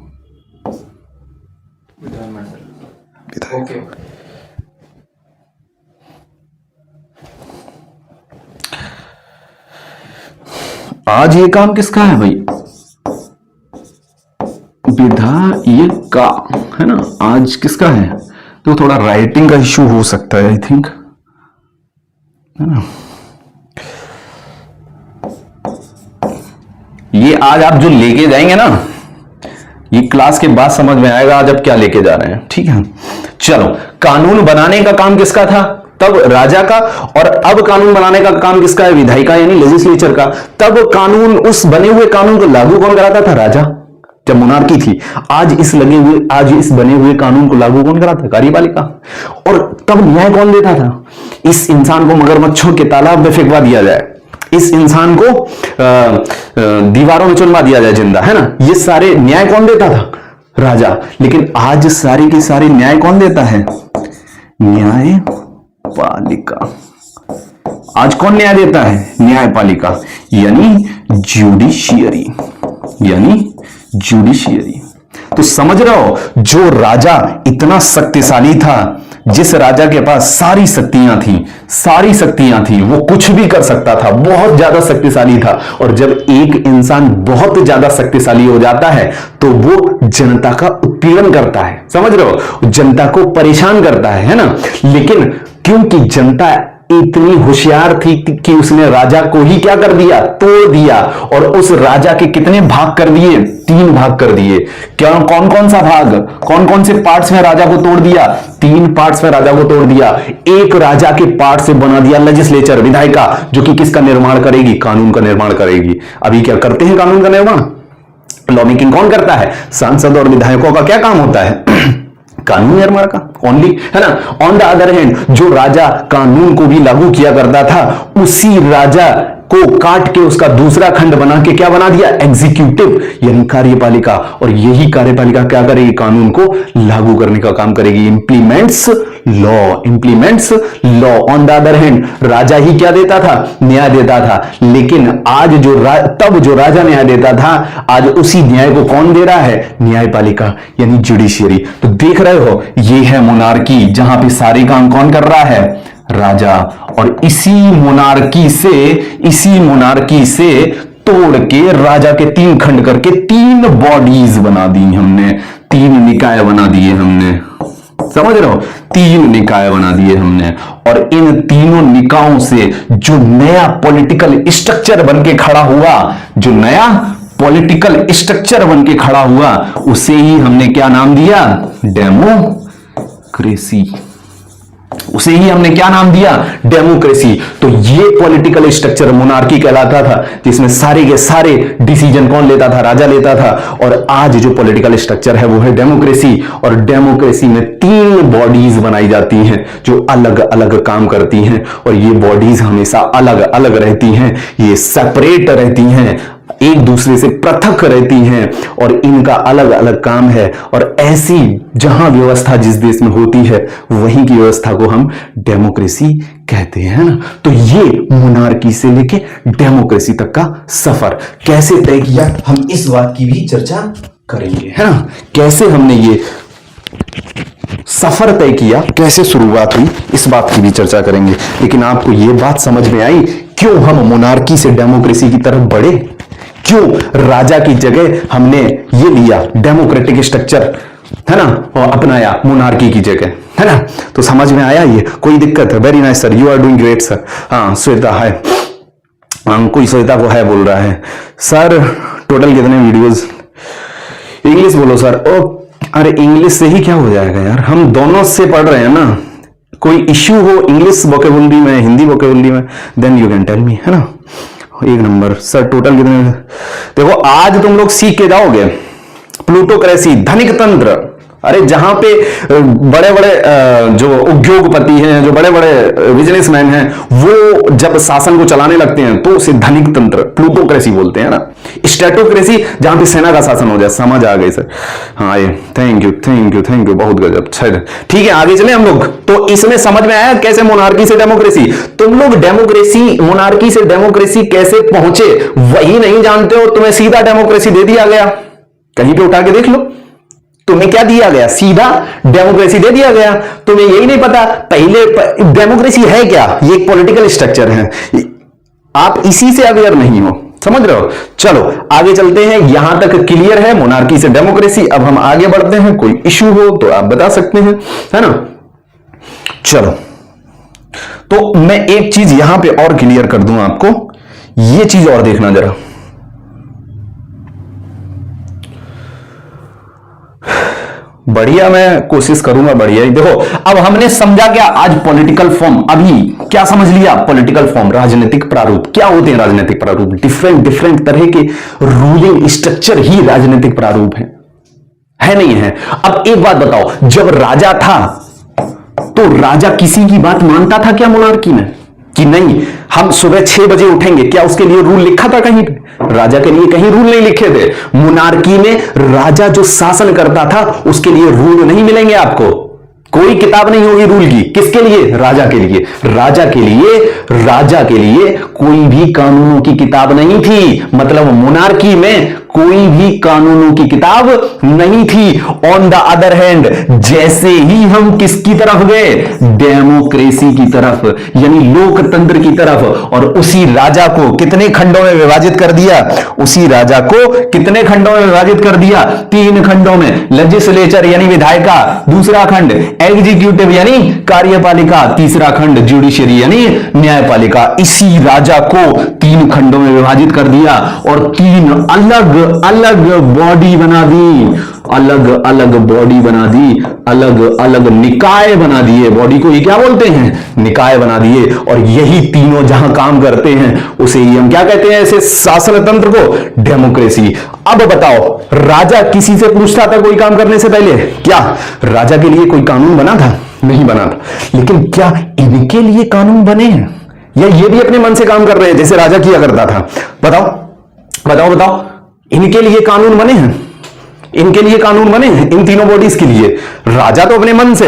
आज ये काम किसका है भाई, विधायक का, है ना, आज किसका है। तो थोड़ा राइटिंग का इश्यू हो सकता है, आई थिंक, है ना। ये आज आप जो लेके जाएंगे ना, ये क्लास के बाद समझ में आएगा आज आप क्या लेके जा रहे हैं, ठीक है। चलो, कानून बनाने का काम किसका था, तब राजा का, और अब कानून बनाने का काम किसका है, विधायिका का यानी लेजिस्लेचर का। तब कानून, उस बने हुए कानून को लागू कौन कराता था, राजा, जब मोनार्की थी। आज इस बने हुए कानून को लागू कौन कराता, कार्यपालिका। और तब न्याय कौन देता था, इस इंसान को मगरमच्छों के तालाब में फेंकवा दिया जाए, इस इंसान को दीवारों में चुनवा दिया जाए जिंदा, है ना, ये सारे न्याय कौन देता था, राजा। लेकिन आज सारे के सारे न्याय कौन देता है, न्यायपालिका। आज कौन न्याय देता है, न्यायपालिका यानी जुडिशियरी, यानी जुडिशियरी। तो समझ रहे हो, जो राजा इतना शक्तिशाली था, जिस राजा के पास सारी शक्तियां थी, वो कुछ भी कर सकता था, बहुत ज्यादा शक्तिशाली था। और जब एक इंसान बहुत ज्यादा शक्तिशाली हो जाता है तो वो जनता का उत्पीड़न करता है, समझ रहे हो, जनता को परेशान करता है ना। लेकिन क्योंकि जनता इतनी होशियार थी कि उसने राजा को ही क्या कर दिया, तोड़ दिया। और उस राजा के कितने भाग कर दिए, 3 भाग कर दिए। क्या, कौन कौन सा भाग, कौन कौन से पार्ट्स में राजा को तोड़ दिया, 3 पार्ट्स में राजा को तोड़ दिया। एक राजा के पार्ट से बना दिया लेजिस्लेचर, विधायिका, जो कि किसका निर्माण करेगी, कानून का निर्माण करेगी। अभी क्या करते हैं कानून का निर्माण, लॉ मेकिंग कौन करता है, सांसद और विधायकों का क्या काम होता है, कानून निर्माण का ओनली, है ना। ऑन द अदर हैंड, जो राजा कानून को भी लागू किया करता था, उसी राजा को काट के उसका दूसरा खंड बना के क्या बना दिया, एग्जीक्यूटिव यानी कार्यपालिका। और यही कार्यपालिका क्या करेगी, कानून को लागू करने का काम करेगी, implements law, implements law. On the other hand, राजा ही क्या देता था, न्याय देता था। लेकिन आज तब जो राजा न्याय देता था, आज उसी न्याय को कौन दे रहा है, न्यायपालिका यानी जुडिशियरी। तो देख रहे हो, ये है मोनार्की, जहां पे सारे काम कौन कर रहा है, राजा। और इसी मोनार्की से तोड़ के राजा के 3 खंड करके 3 बॉडीज बना दी हमने, 3 निकाय बना दिए हमने, समझ रहे हो, 3 निकाय बना दिए हमने। और इन तीनों निकायों से जो नया पॉलिटिकल स्ट्रक्चर बन के खड़ा हुआ, जो नया पॉलिटिकल स्ट्रक्चर बन के खड़ा हुआ, उसे ही हमने क्या नाम दिया, डेमोक्रेसी। उसे ही हमने क्या नाम दिया, डेमोक्रेसी। तो ये पॉलिटिकल स्ट्रक्चर मोनार्की कहलाता था, जिसमें सारे के सारे डिसीजन कौन लेता था, राजा लेता था। और आज जो पॉलिटिकल स्ट्रक्चर है वो है डेमोक्रेसी। और डेमोक्रेसी में 3 बॉडीज बनाई जाती हैं जो अलग अलग काम करती हैं। और ये बॉडीज हमेशा अलग अलग रहती हैं, ये सेपरेट रहती हैं, एक दूसरे से पृथक रहती हैं और इनका अलग अलग काम है। और ऐसी जहां व्यवस्था जिस देश में होती है वहीं की व्यवस्था को हम डेमोक्रेसी कहते हैं ना। तो ये मोनार्की से लेके डेमोक्रेसी तक का सफर कैसे तय किया, हम इस बात की भी चर्चा करेंगे, है ना। कैसे हमने ये सफर तय किया, कैसे शुरुआत हुई, इस बात की भी चर्चा करेंगे। लेकिन आपको यह बात समझ में आई क्यों हम मोनार्की से डेमोक्रेसी की तरफ बढ़े, क्यों राजा की जगह हमने ये लिया डेमोक्रेटिक स्ट्रक्चर, है ना, और अपनाया मोनार्की की जगह, है ना। तो समझ में आया ये, कोई दिक्कत है? Very nice sir, you are doing great sir. हाँ श्वेता है, कोई श्वेता को है बोल रहा है सर। टोटल कितने वीडियोस? इंग्लिश बोलो सर। ओ अरे इंग्लिश से ही क्या हो जाएगा यार, हम दोनों से पढ़ रहे हैं ना। कोई इश्यू हो इंग्लिश वोकेबुलरी में, हिंदी वोकेबुलरी में, then you can tell me, है ना। एक नंबर सर। टोटल कितने? देखो आज तुम लोग सीख के जाओगे प्लूटोक्रेसी, धनिक तंत्र। अरे जहां पे बड़े बड़े जो उद्योगपति हैं, जो बड़े बड़े बिजनेसमैन हैं, वो जब शासन को चलाने लगते हैं तो उसे धनिक तंत्र प्लूटोक्रेसी बोलते हैं ना। स्टेटोक्रेसी जहां पे सेना का शासन हो जाए। समझ आ गई सर। हाँ ये thank you thank you thank you, बहुत गजब। ठीक है आगे चले हम लोग। तो इसमें समझ में आया कैसे मोनार्की से डेमोक्रेसी। तुम लोग डेमोक्रेसी, मोनार्की से डेमोक्रेसी कैसे पहुंचे वही नहीं जानते हो, तुम्हें सीधा डेमोक्रेसी दे दिया गया। कहीं पे उठा के देख लो, तुम्हें क्या दिया गया? सीधा डेमोक्रेसी दे दिया गया। तुम्हें यही नहीं पता पहले डेमोक्रेसी है क्या, ये एक पॉलिटिकल स्ट्रक्चर है। आप इसी से अवेयर नहीं हो, समझ रहे हो। चलो आगे चलते हैं, यहां तक क्लियर है मोनार्की से डेमोक्रेसी। अब हम आगे बढ़ते हैं, कोई इश्यू हो तो आप बता सकते हैं, है ना। चलो तो मैं एक चीज यहां पे और क्लियर कर दूं आपको, ये चीज और देखना जरा। बढ़िया, मैं कोशिश करूंगा बढ़िया ही। देखो अब हमने समझा क्या आज पॉलिटिकल फॉर्म, अभी क्या समझ लिया? पॉलिटिकल फॉर्म, राजनीतिक प्रारूप। क्या होते हैं राजनीतिक प्रारूप? डिफरेंट डिफरेंट तरह के रूलिंग स्ट्रक्चर ही राजनीतिक प्रारूप है नहीं है। अब एक बात बताओ, जब राजा था तो राजा किसी की बात मानता था क्या मोनार्की में कि नहीं? हम सुबह 6 बजे उठेंगे, क्या उसके लिए रूल लिखा था कहीं पे? राजा के लिए कहीं रूल नहीं लिखे थे। मोनार्की में राजा जो शासन करता था उसके लिए रूल नहीं मिलेंगे आपको, कोई किताब नहीं होगी रूल की। किसके लिए? राजा के लिए। राजा के लिए, राजा के लिए कोई भी कानूनों की किताब नहीं थी। मतलब मोनार्की में कोई भी कानूनों की किताब नहीं थी। ऑन द अदर हैंड, जैसे ही हम किसकी तरफ गए? डेमोक्रेसी की तरफ, यानी लोकतंत्र की तरफ। और उसी राजा को कितने खंडों में विभाजित कर दिया? उसी राजा को कितने खंडों में विभाजित कर दिया? 3 खंडों में। लेजिस्लेचर यानी विधायिका, दूसरा खंड एग्जीक्यूटिव यानी कार्यपालिका, तीसरा खंड जुडिशरी यानी न्यायपालिका। इसी राजा को 3 खंडों में विभाजित कर दिया और 3 अलग अलग बॉडी बना दी, अलग अलग बॉडी बना दी, अलग अलग निकाय बना दिए। बॉडी को ये क्या बोलते हैं? निकाय बना दिए। और यही तीनों जहां काम करते हैं उसे ही हम क्या कहते हैं? ऐसे शासन तंत्र को डेमोक्रेसी। अब बताओ, राजा किसी से पूछता था कोई काम करने से पहले? क्या राजा के लिए कोई कानून बना था? नहीं बना था। लेकिन क्या इनके लिए कानून बने हैं या ये भी अपने मन से काम कर रहे हैं जैसे राजा किया करता था? बताओ बताओ बताओ, इनके लिए कानून बने हैं? इनके लिए कानून बने हैं, इन तीनों बॉडीज के लिए। राजा तो अपने मन से,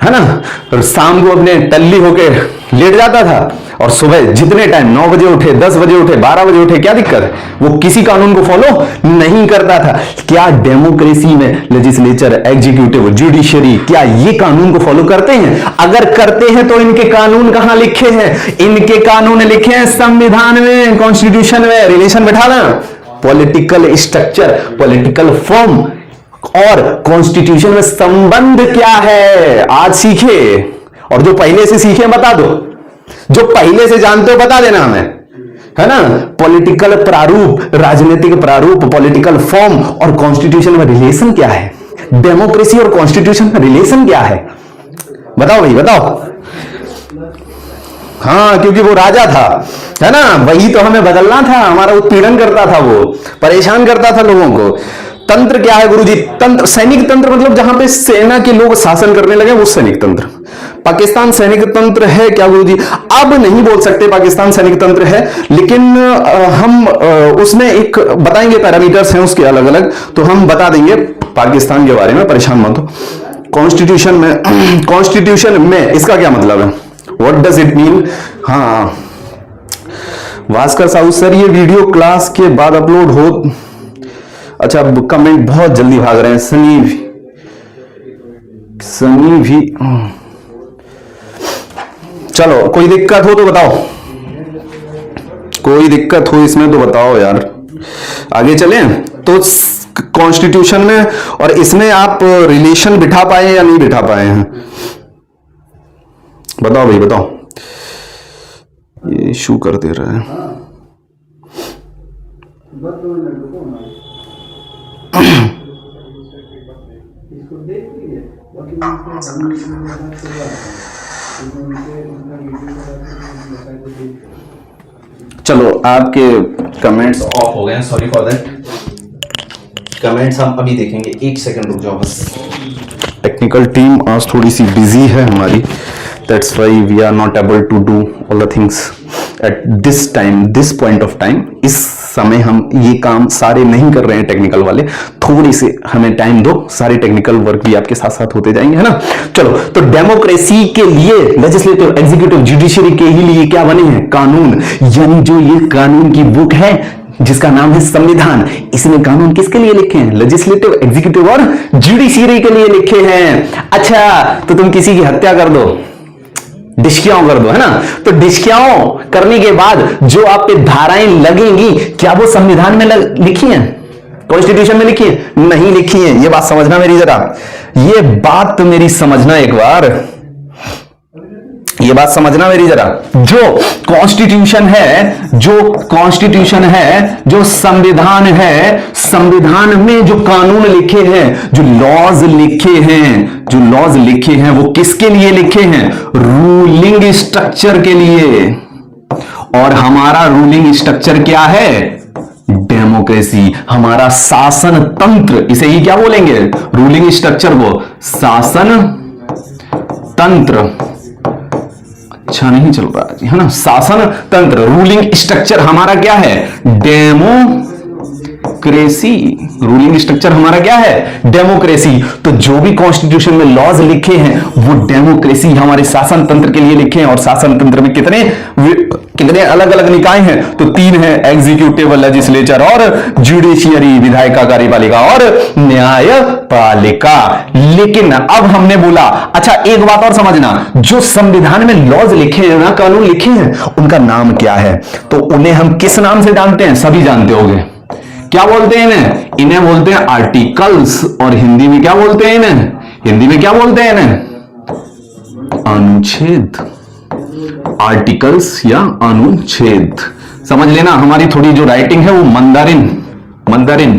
है ना, शाम को अपने टल्ली होके लेट जाता था और सुबह जितने टाइम 9 बजे उठे, 10 बजे उठे, 12 बजे उठे, क्या दिक्कत है? वो किसी कानून को फॉलो नहीं करता था। क्या डेमोक्रेसी में लेजिस्लेचर, एग्जीक्यूटिव, जुडिशरी क्या ये कानून को फॉलो करते हैं? अगर करते हैं तो इनके कानून कहां लिखे हैं? इनके कानून लिखे हैं संविधान में, कॉन्स्टिट्यूशन में। रिलेशन बैठा ना, पॉलिटिकल स्ट्रक्चर, पॉलिटिकल फॉर्म और कॉन्स्टिट्यूशन में संबंध क्या है आज सीखे। और जो पहले से सीखे बता दो, जो पहले से जानते हो बता देना हमें, है ना। पॉलिटिकल प्रारूप, राजनीतिक प्रारूप, पॉलिटिकल फॉर्म और कॉन्स्टिट्यूशन में रिलेशन क्या है? डेमोक्रेसी और कॉन्स्टिट्यूशन में रिलेशन क्या है? बताओ भाई बताओ। हाँ, क्योंकि वो राजा था, है ना, वही तो हमें बदलना था। हमारा उत्पीड़न करता था, वो परेशान करता था लोगों को। तंत्र क्या है गुरुजी? तंत्र, सैनिक तंत्र मतलब जहां पे सेना के लोग शासन करने लगे वो सैनिक तंत्र। पाकिस्तान सैनिक तंत्र है क्या गुरुजी? अब नहीं बोल सकते पाकिस्तान सैनिक तंत्र है, लेकिन हम उसमें एक बताएंगे, पैरामीटर्स हैं उसके अलग अलग, तो हम बता देंगे पाकिस्तान के बारे में, परेशान मत हो। कॉन्स्टिट्यूशन में इसका क्या मतलब है? What does it mean? हाँ, भास्कर साहू सर ये वीडियो क्लास के बाद अपलोड हो। अच्छा, कमेंट बहुत जल्दी भाग रहे हैं। सनी भी चलो, कोई दिक्कत हो तो बताओ, कोई दिक्कत हो इसमें तो बताओ यार। आगे चलें तो कॉन्स्टिट्यूशन में और इसमें आप रिलेशन बिठा पाए या नहीं बिठा पाए हैं? बताओ भाई बताओ। ये इशू कर दे रहा है। चलो, आपके कमेंट्स ऑफ हो गए हैं, सॉरी फॉर दैट। कमेंट्स हम अभी देखेंगे, एक सेकंड रुक जाओ बस। टेक्निकल टीम आज थोड़ी सी बिजी है हमारी, that's why we are not able to do all the things at this time, this point of time. इस समय हम ये काम सारे नहीं कर रहे हैं टेक्निकल वाले, थोड़ी से हमें टाइम दो, सारे टेक्निकल वर्क भी आपके साथ साथ होते जाएंगे, है ना। चलो, तो डेमोक्रेसी के लिए लेजिस्लेटिव, एग्जीक्यूटिव, जुडिशरी के ही लिए क्या बने हैं? कानून। यानी जो ये कानून की बुक है जिसका नाम है संविधान, इसमें कानून किसके लिए लिखे हैं? लेजिस्लेटिव, एग्जीक्यूटिव और जुडिशरी के लिए लिखे हैं। अच्छा, तो तुम किसी की हत्या कर दो, डिस्क्याओं कर दो, है ना, तो डिस्क्याओं करने के बाद जो आप पे धाराएं लगेंगी, क्या वो संविधान में लिखी हैं? कॉन्स्टिट्यूशन में लिखी है? नहीं लिखी है। ये बात समझना मेरी जरा, ये बात मेरी समझना एक बार, ये बात समझना मेरी जरा। जो कॉन्स्टिट्यूशन है, जो कॉन्स्टिट्यूशन है, जो संविधान है, संविधान में जो कानून लिखे हैं, जो लॉज लिखे हैं, जो लॉज लिखे हैं वो किसके लिए लिखे हैं? रूलिंग स्ट्रक्चर के लिए। और हमारा रूलिंग स्ट्रक्चर क्या है? डेमोक्रेसी। हमारा शासन तंत्र, इसे ही क्या बोलेंगे? रूलिंग स्ट्रक्चर को शासन तंत्र। अच्छा नहीं चल रहा है, है ना, शासन तंत्र, रूलिंग स्ट्रक्चर हमारा क्या है? डेमोक्रेसी। रूलिंग स्ट्रक्चर हमारा क्या है? डेमोक्रेसी। तो जो भी कॉन्स्टिट्यूशन में लॉज लिखे हैं वो डेमोक्रेसी, हमारे शासन तंत्र के लिए लिखे हैं। और शासन तंत्र में कितने अलग अलग निकाय हैं? तो 3 हैं, एग्जीक्यूटिव, लेजिस्लेचर और जुडिशियरी, विधायिका, कार्यपालिका और न्यायपालिका। लेकिन अब हमने बोला, अच्छा एक बात और समझना, जो संविधान में लॉज लिखे हैं ना, कानून लिखे हैं, उनका नाम क्या है? तो उन्हें हम किस नाम से जानते हैं? सभी जानते होंगे। क्या बोलते हैं इन्हें? इन्हें बोलते हैं आर्टिकल्स। और हिंदी में क्या बोलते हैं इन्हें? हिंदी में क्या बोलते हैं इन्हें? अनुच्छेद। आर्टिकल्स या अनुच्छेद। समझ लेना, हमारी थोड़ी जो राइटिंग है वो मंदारिन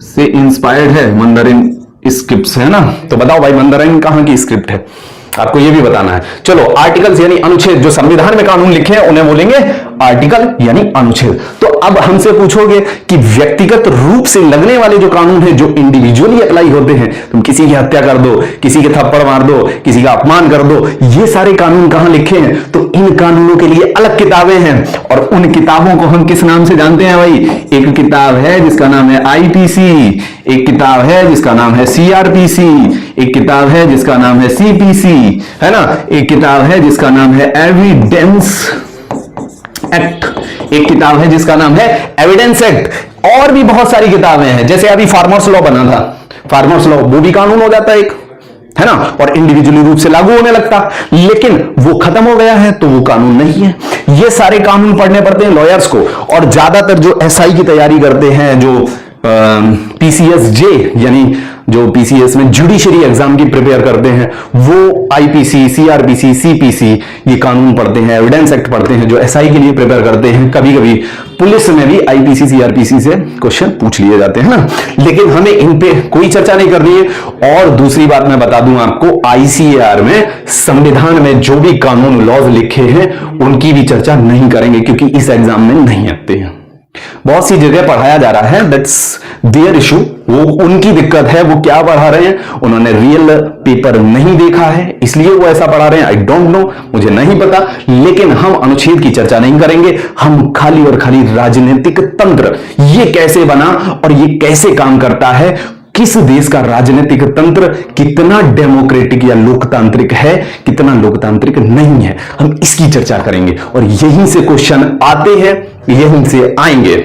से इंस्पायर्ड है, मंदारिन स्क्रिप्ट है ना। तो बताओ भाई, मंदारिन कहां की स्क्रिप्ट है? आपको ये भी बताना है। चलो, आर्टिकल्स यानी अनुच्छेद, जो संविधान में कानून लिखे हैं उन्हें बोलेंगे आर्टिकल यानी अनुच्छेद। तो अब हमसे पूछोगे कि व्यक्तिगत रूप से लगने वाले जो कानून है, जो इंडिविजुअली अप्लाई होते हैं, तुम किसी की हत्या कर दो, किसी के थप्पड़ मार दो, किसी का अपमान कर दो, ये सारे कानून कहां लिखे हैं? तो इन कानूनों के लिए अलग किताबें हैं। और उन किताबों को हम किस नाम से जानते हैं भाई? एक किताब है जिसका नाम है आईपीसी, एक किताब है जिसका नाम है सीआरपीसी, एक किताब है जिसका नाम है सीपीसी, है ना, एक किताब है जिसका नाम है एविडेंस एक्ट, एक किताब है जिसका नाम है एविडेंस एक्ट। और भी बहुत सारी किताबें हैं, जैसे अभी फार्मर्स लॉ बना था, फार्मर्स लॉ वो भी कानून हो जाता है एक, है ना, और इंडिविजुअली रूप से लागू होने लगता, लेकिन वो खत्म हो गया है तो वो कानून नहीं है। ये सारे कानून पढ़ने पड़ते हैं लॉयर्स को। और ज्यादातर जो एसआई की तैयारी करते हैं, जो पीसीएस जे यानी जो पीसीएस में जुडिशरी एग्जाम की प्रिपेयर करते हैं, वो आईपीसी, सीआरपीसी, सीपीसी ये कानून पढ़ते हैं, एविडेंस एक्ट पढ़ते हैं, जो एसआई के लिए प्रिपेयर करते हैं। कभी कभी पुलिस में भी आईपीसी, सीआरपीसी से क्वेश्चन पूछ लिए जाते हैं ना, लेकिन हमें इन पे कोई चर्चा नहीं करनी है। और दूसरी बात मैं बता दूं आपको, आईसीएआर में संविधान में जो भी कानून लॉज लिखे हैं उनकी भी चर्चा नहीं करेंगे, क्योंकि इस एग्जाम में नहीं आते हैं। बहुत सी जगह पढ़ाया जा रहा है, दैट्स देयर इशू, वो उनकी दिक्कत है, वो क्या पढ़ा रहे हैं, उन्होंने रियल पेपर नहीं देखा है इसलिए वो ऐसा पढ़ा रहे हैं। आई डोंट नो, मुझे नहीं पता, लेकिन हम अनुच्छेद की चर्चा नहीं करेंगे, हम खाली और खाली राजनीतिक तंत्र ये कैसे बना और ये कैसे काम करता है, किस देश का राजनीतिक तंत्र कितना डेमोक्रेटिक या लोकतांत्रिक है, कितना लोकतांत्रिक नहीं है, हम इसकी चर्चा करेंगे। और यहीं से क्वेश्चन आते हैं, यहीं से आएंगे,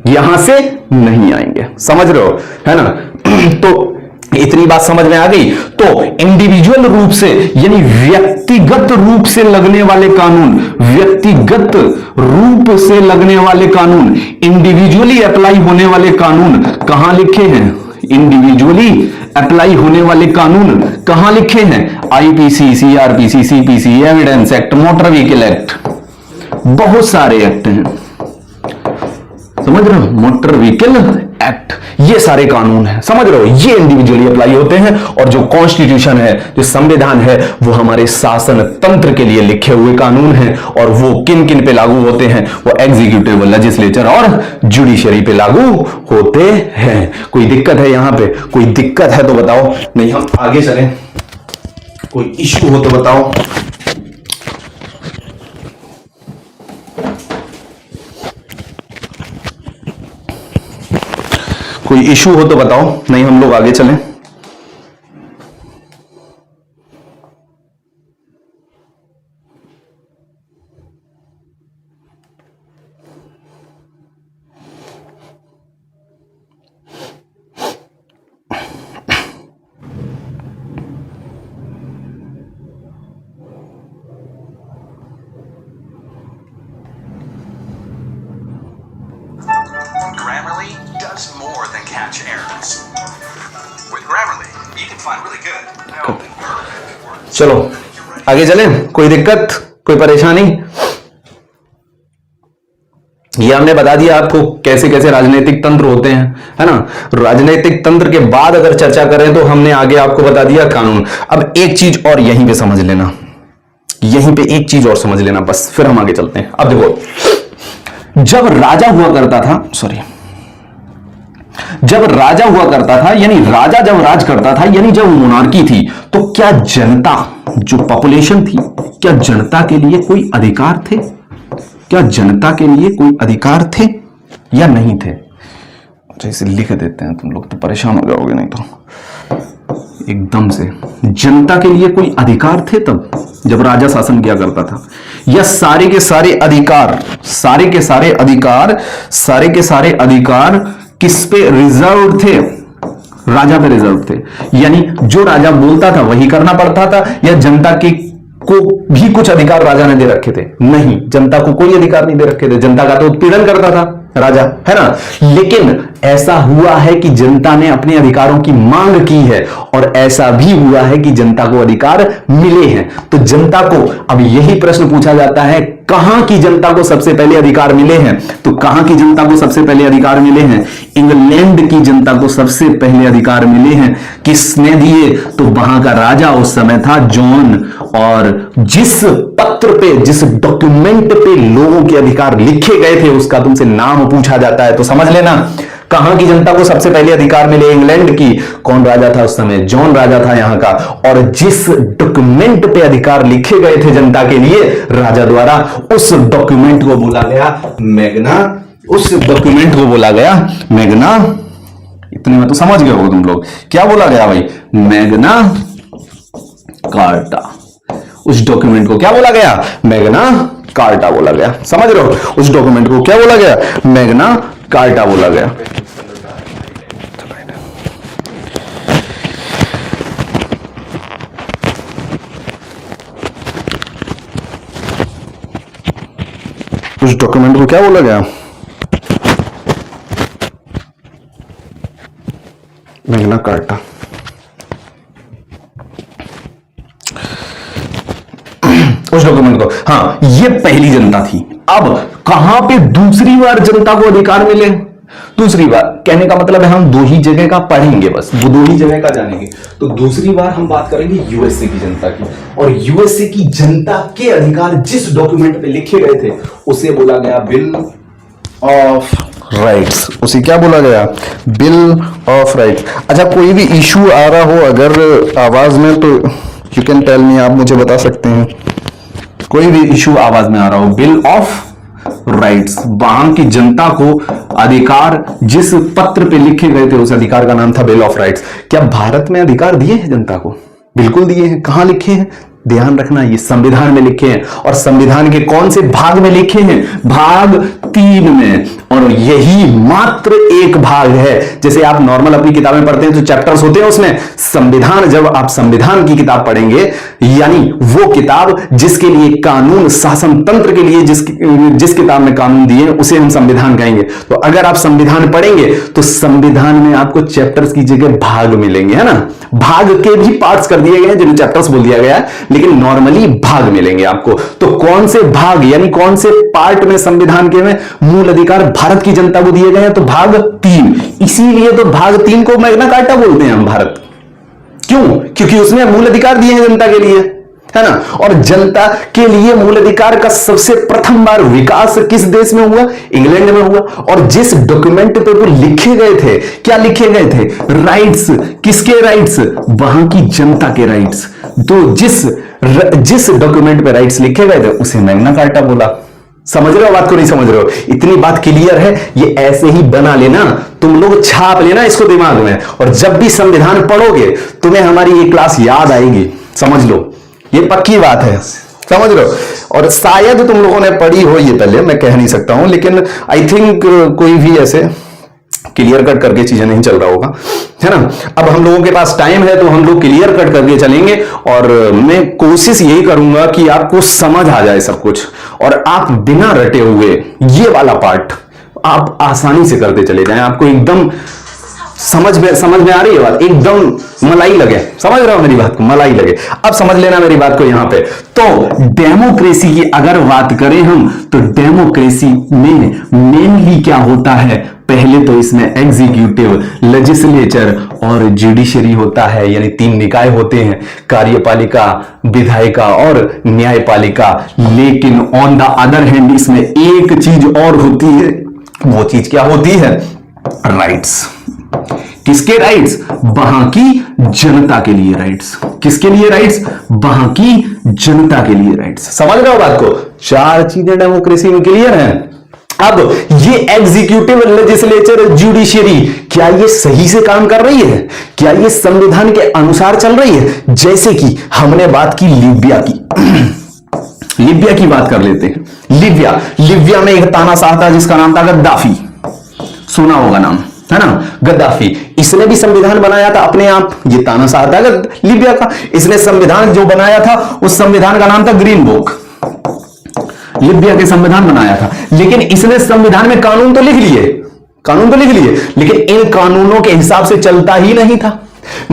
यहां से नहीं आएंगे, समझ रहे हो, है ना। तो इतनी बात समझ में आ गई। तो इंडिविजुअल रूप से यानी व्यक्तिगत रूप से लगने वाले कानून, व्यक्तिगत रूप से लगने वाले कानून, इंडिविजुअली अप्लाई होने वाले कानून कहां लिखे हैं, इंडिविजुअली अप्लाई होने वाले कानून कहां लिखे हैं, IPC, CrPC, CPC, evidence act, motor vehicle act, बहुत सारे एक्ट हैं, समझ रहे हो, मोटर व्हीकल एक्ट, ये सारे कानून हैं, समझ रहे हो, ये इंडिविजुअली अप्लाई होते हैं। और जो कॉन्स्टिट्यूशन है, जो संविधान है, वो हमारे शासन तंत्र के लिए लिखे हुए कानून हैं। और वो किन किन पे लागू होते हैं, वो एग्जीक्यूटिव, लेजिस्लेचर और जुडिशरी पे लागू होते हैं। कोई दिक्कत है यहां पे, कोई दिक्कत है तो बताओ, नहीं हम आगे चलें, कोई इश्यू हो तो बताओ। कोई इशू हो तो बताओ, नहीं हम लोग आगे चलें। Grammarly does more than catch errors. With Grammarly, you can find really good, perfect words. चलो आगे चलें, कोई दिक्कत, कोई परेशानी। ये हमने बता दिया आपको कैसे कैसे राजनीतिक तंत्र होते हैं, है ना। राजनीतिक तंत्र के बाद अगर चर्चा करें तो हमने आगे आपको बता दिया कानून। अब एक चीज और यहीं पे समझ लेना, यहीं पे एक चीज और समझ लेना बस, फिर हम आगे चलते हैं। अब देखो, जब राजा हुआ करता था, जब राजा हुआ करता था, यानी राजा जब राज करता था, यानी जब मोनार्की थी, तो क्या जनता, जो पॉपुलेशन थी, क्या जनता के लिए कोई अधिकार थे, क्या जनता के लिए कोई अधिकार थे या नहीं थे। अच्छा इसे लिख देते हैं, तुम लोग तो परेशान हो जाओगे नहीं तो एकदम से। जनता के लिए कोई अधिकार थे तब जब राजा शासन किया करता था, या सारे के सारे अधिकार, सारे के सारे अधिकार, सारे के सारे अधिकार किस पे रिजर्व थे, राजा पे रिजर्व थे, यानी जो राजा बोलता था वही करना पड़ता था, या जनता के को भी कुछ अधिकार राजा ने दे रखे थे, नहीं, जनता को कोई अधिकार नहीं दे रखे थे, जनता का तो उत्पीड़न करता था राजा, है ना। लेकिन ऐसा हुआ है कि जनता ने अपने अधिकारों की मांग की है, और ऐसा भी हुआ है कि जनता को अधिकार मिले हैं। तो जनता को अब यही प्रश्न पूछा जाता है, कहां की जनता को सबसे पहले अधिकार मिले हैं, तो कहां की जनता को सबसे पहले अधिकार मिले हैं, इंग्लैंड की जनता को सबसे पहले अधिकार मिले हैं। किसने दिए, तो वहां का राजा उस समय था जॉन, और जिस पत्र पे, जिस डॉक्यूमेंट पे लोगों के अधिकार लिखे गए थे उसका तुमसे नाम पूछा जाता है, तो समझ लेना कहां की जनता को सबसे पहले अधिकार मिले, इंग्लैंड की। कौन राजा था उस समय, जॉन राजा था यहां का, और जिस डॉक्यूमेंट पे अधिकार लिखे गए थे जनता के लिए राजा द्वारा, उस डॉक्यूमेंट को बोला गया मैग्ना, उस डॉक्यूमेंट को बोला गया मैग्ना, इतने में तो समझ गए हो तुम लोग, क्या बोला गया भाई, मैग्ना कार्टा। उस डॉक्यूमेंट को क्या बोला गया, मैग्ना कार्टा बोला गया, समझ रहे हो, उस डॉक्यूमेंट को क्या बोला गया, मैग्ना कार्टा बोला गया। उस डॉक्यूमेंट को क्या बोला गया, मैग्ना कार्टा। उस डॉक्यूमेंट को, हाँ, ये पहली जनता थी। अब कहां पे दूसरी बार जनता को अधिकार मिले, दूसरी बार कहने का मतलब है हम दो ही जगह का पढ़ेंगे, बस वो दो ही जगह का जानेंगे। तो दूसरी बार हम बात करेंगे यूएसए की जनता की, और यूएसए की जनता के अधिकार जिस डॉक्यूमेंट पे लिखे गए थे उसे बोला गया बिल ऑफ राइट्स, उसे क्या बोला गया? Bill of rights. अच्छा, कोई भी इशू आ रहा हो अगर आवाज में तो यू कैन टेल मी, आप मुझे बता सकते हैं। कोई भी इशू आवाज में आ रहा हो, बिल ऑफ राइट्स, वहां की जनता को अधिकार जिस पत्र पे लिखे गए थे उस अधिकार का नाम था बिल ऑफ राइट्स। क्या भारत में अधिकार दिए हैं जनता को? बिल्कुल दिए हैं। कहां लिखे हैं? ध्यान रखना, ये संविधान में लिखे हैं। और संविधान के कौन से भाग में लिखे हैं? भाग 3 में। और यही मात्र एक भाग है। जैसे आप नॉर्मल अपनी किताबें पढ़ते हैं तो चैप्टर्स होते हैं उसमें, संविधान, जब आप संविधान की किताब पढ़ेंगे, यानी वो किताब जिसके लिए कानून, शासन तंत्र के लिए जिस किताब में कानून दिए उसे हम संविधान कहेंगे। तो अगर आप संविधान पढ़ेंगे तो संविधान में आपको चैप्टर्स की जगह भाग मिलेंगे, है ना। भाग के भी पार्ट्स कर दिए गए हैं जिन्हें चैप्टर्स बोल दिया गया है, लेकिन नॉर्मली भाग मिलेंगे आपको। तो कौन से भाग यानी कौन से पार्ट में संविधान के में मूल अधिकार भारत की जनता को दिए गए हैं? तो भाग 3। इसीलिए तो भाग 3 को मैग्ना कार्टा बोलते हैं हम भारत। क्यों? क्योंकि उसमें मूल अधिकार दिए हैं जनता के लिए, है ना। और जनता के लिए मूल अधिकार का सबसे प्रथम बार विकास किस देश में हुआ? इंग्लैंड में हुआ। और जिस डॉक्यूमेंट पे वो लिखे गए थे, क्या लिखे गए थे? राइट्स। किसके राइट्स? वहां की जनता के राइट्स। तो जिस डॉक्यूमेंट पे राइट्स लिखे गए थे उसे मैग्ना कार्टा बोला। समझ रहे हो बात को? नहीं समझ रहे हो? इतनी बात क्लियर है। ये ऐसे ही बना लेना, तुम लोग छाप लेना इसको दिमाग में, और जब भी संविधान पढ़ोगे तुम्हें हमारी ये क्लास याद आएगी। समझ लो, ये पक्की बात है। समझ रहे हो? और शायद तुम लोगों ने पढ़ी हो ये पहले, मैं कह नहीं सकता हूं, लेकिन आई थिंक कोई भी ऐसे क्लियर कट करके चीजें नहीं चल रहा होगा, है ना। अब हम लोगों के पास टाइम है तो हम लोग क्लियर कट करके चलेंगे, और मैं कोशिश यही करूंगा कि आपको समझ आ जाए सब कुछ, और आप बिना रटे हुए ये वाला पार्ट आप आसानी से करते चले जाएं। आपको एकदम समझ में आ रही है बात? एकदम मलाई लगे। समझ रहे हो मेरी बात को? मलाई लगे। अब समझ लेना मेरी बात को यहां पे। तो डेमोक्रेसी की अगर बात करें हम, तो डेमोक्रेसी में मेनली क्या होता है? पहले तो इसमें एग्जीक्यूटिव, लेजिस्लेचर और जुडिशरी होता है, यानी 3 निकाय होते हैं, कार्यपालिका, विधायिका और न्यायपालिका। लेकिन ऑन द अदर हैंड इसमें एक चीज और होती है। वो चीज क्या होती है? राइट्स। किसके राइट्स? वहां की जनता के लिए राइट्स। किसके लिए राइट्स? वहां की जनता के लिए राइट्स। समझ रहे हो बात को? 4 चीजें डेमोक्रेसी में क्लियर हैं। अब ये एग्जीक्यूटिव, लेजिस्लेचर, जुडिशरी, क्या ये सही से काम कर रही है? क्या ये संविधान के अनुसार चल रही है? जैसे कि हमने बात की लीबिया की। लीबिया की बात कर लेते हैं। लीबिया में एक तानाशाह था जिसका नाम था गद्दाफी। सुना होगा नाम, है ना, गद्दाफी। इसने भी संविधान बनाया था अपने आप। ये तानाशाह था लीबिया का। इसने संविधान जो बनाया था उस संविधान का नाम था ग्रीन बुक। लीबिया के संविधान बनाया था, लेकिन इसने संविधान में कानून तो लिख लिए, लेकिन इन कानूनों के हिसाब से चलता ही नहीं था।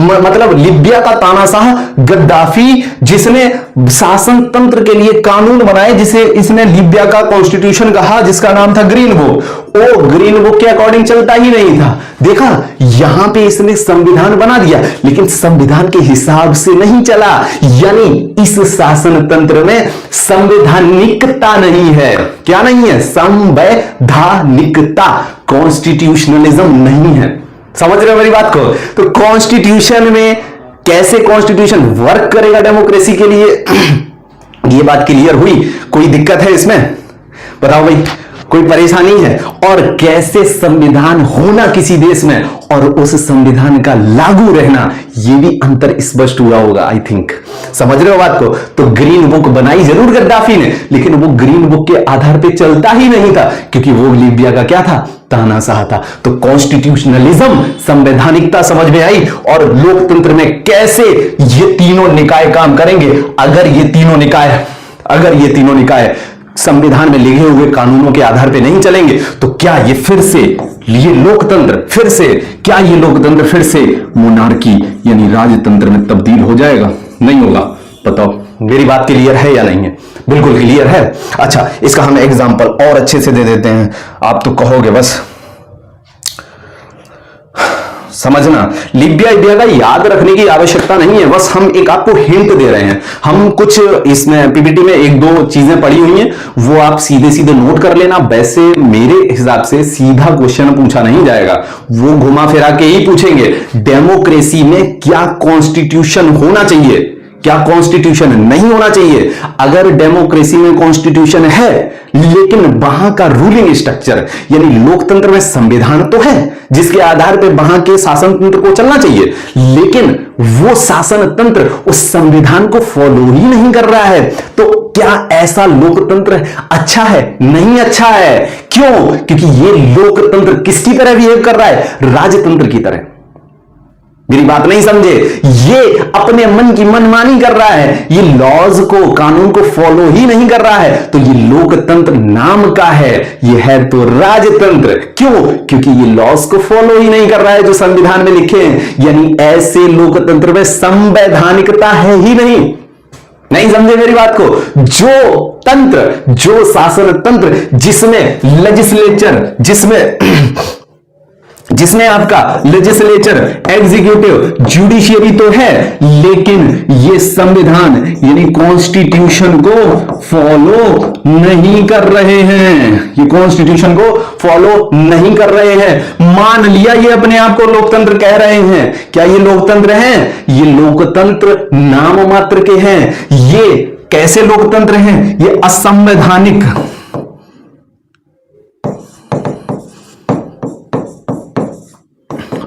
मतलब लीबिया का तानाशाह गद्दाफी, जिसने शासन तंत्र के लिए कानून बनाए, जिसे इसने लीबिया का कॉन्स्टिट्यूशन कहा, जिसका नाम था ग्रीन बुक, वो ग्रीन बुक के अकॉर्डिंग चलता ही नहीं था। देखा, यहां पे इसने संविधान बना दिया, लेकिन संविधान के हिसाब से नहीं चला। यानी इस शासन तंत्र में संवैधानिकता नहीं है। क्या नहीं है? संवैधानिकता, कॉन्स्टिट्यूशनलिज्म नहीं है। समझ रहे हो मेरी बात को? तो कॉन्स्टिट्यूशन में कैसे कॉन्स्टिट्यूशन वर्क करेगा डेमोक्रेसी के लिए, ये बात क्लियर हुई? कोई दिक्कत है इसमें? बताओ भाई, कोई परेशानी है? और कैसे संविधान होना किसी देश में और उस संविधान का लागू रहना, ये भी अंतर स्पष्ट हुआ होगा आई थिंक। समझ रहे हो बात को? तो ग्रीन बुक बनाई जरूर गद्दाफी ने, लेकिन वो ग्रीन बुक के आधार पे चलता ही नहीं था, क्योंकि वो लीबिया का क्या था? तानाशाह था। तो कॉन्स्टिट्यूशनलिज्म, संवैधानिकता समझ में आई। और लोकतंत्र में कैसे ये तीनों निकाय काम करेंगे? अगर ये तीनों निकाय संविधान में लिखे हुए कानूनों के आधार पे नहीं चलेंगे, तो क्या ये लोकतंत्र फिर से मोनार्की यानी राजतंत्र में तब्दील हो जाएगा? नहीं होगा। बताओ, मेरी बात क्लियर है या नहीं है? बिल्कुल क्लियर है। अच्छा, इसका हम एग्जांपल और अच्छे से दे देते हैं। आप तो कहोगे बस समझना, लिबिया इबिया का याद रखने की आवश्यकता नहीं है, बस हम एक आपको हिंट दे रहे हैं। हम कुछ इसमें पीपीटी में एक दो चीजें पड़ी हुई हैं, वो आप सीधे सीधे नोट कर लेना। वैसे मेरे हिसाब से सीधा क्वेश्चन पूछा नहीं जाएगा, वो घुमा फिरा के ही पूछेंगे। डेमोक्रेसी में क्या कॉन्स्टिट्यूशन होना चाहिए, क्या कॉन्स्टिट्यूशन नहीं होना चाहिए। अगर डेमोक्रेसी में कॉन्स्टिट्यूशन है लेकिन वहां का रूलिंग स्ट्रक्चर यानी लोकतंत्र में संविधान तो है जिसके आधार पर वहां के शासन तंत्र को चलना चाहिए, लेकिन वो शासन तंत्र उस संविधान को फॉलो ही नहीं कर रहा है, तो क्या ऐसा लोकतंत्र अच्छा है? नहीं अच्छा है। क्यों? क्योंकि ये लोकतंत्र किसकी तरह बिहेव कर रहा है? राजतंत्र की तरह। मेरी बात नहीं समझे, ये अपने मन की मनमानी कर रहा है, ये लॉज को, कानून को फॉलो ही नहीं कर रहा है, तो ये लोकतंत्र नाम का है, ये है तो राजतंत्र। क्यों? क्योंकि ये लॉज को फॉलो ही नहीं कर रहा है जो संविधान में लिखे हैं, यानी ऐसे लोकतंत्र में संवैधानिकता है ही नहीं। नहीं समझे मेरी बात को? जो तंत्र, जो शासन तंत्र जिसमें लेजिस्लेचर, जिसमें आपका लेजिस्लेचर, एग्जीक्यूटिव, जुडिशियरी तो है, लेकिन ये संविधान यानी कॉन्स्टिट्यूशन को फॉलो नहीं कर रहे हैं, ये कॉन्स्टिट्यूशन को फॉलो नहीं कर रहे हैं। मान लिया ये अपने आप को लोकतंत्र कह रहे हैं, क्या ये लोकतंत्र हैं? ये लोकतंत्र नाम मात्र के हैं। ये कैसे लोकतंत्र हैं? ये असंवैधानिक,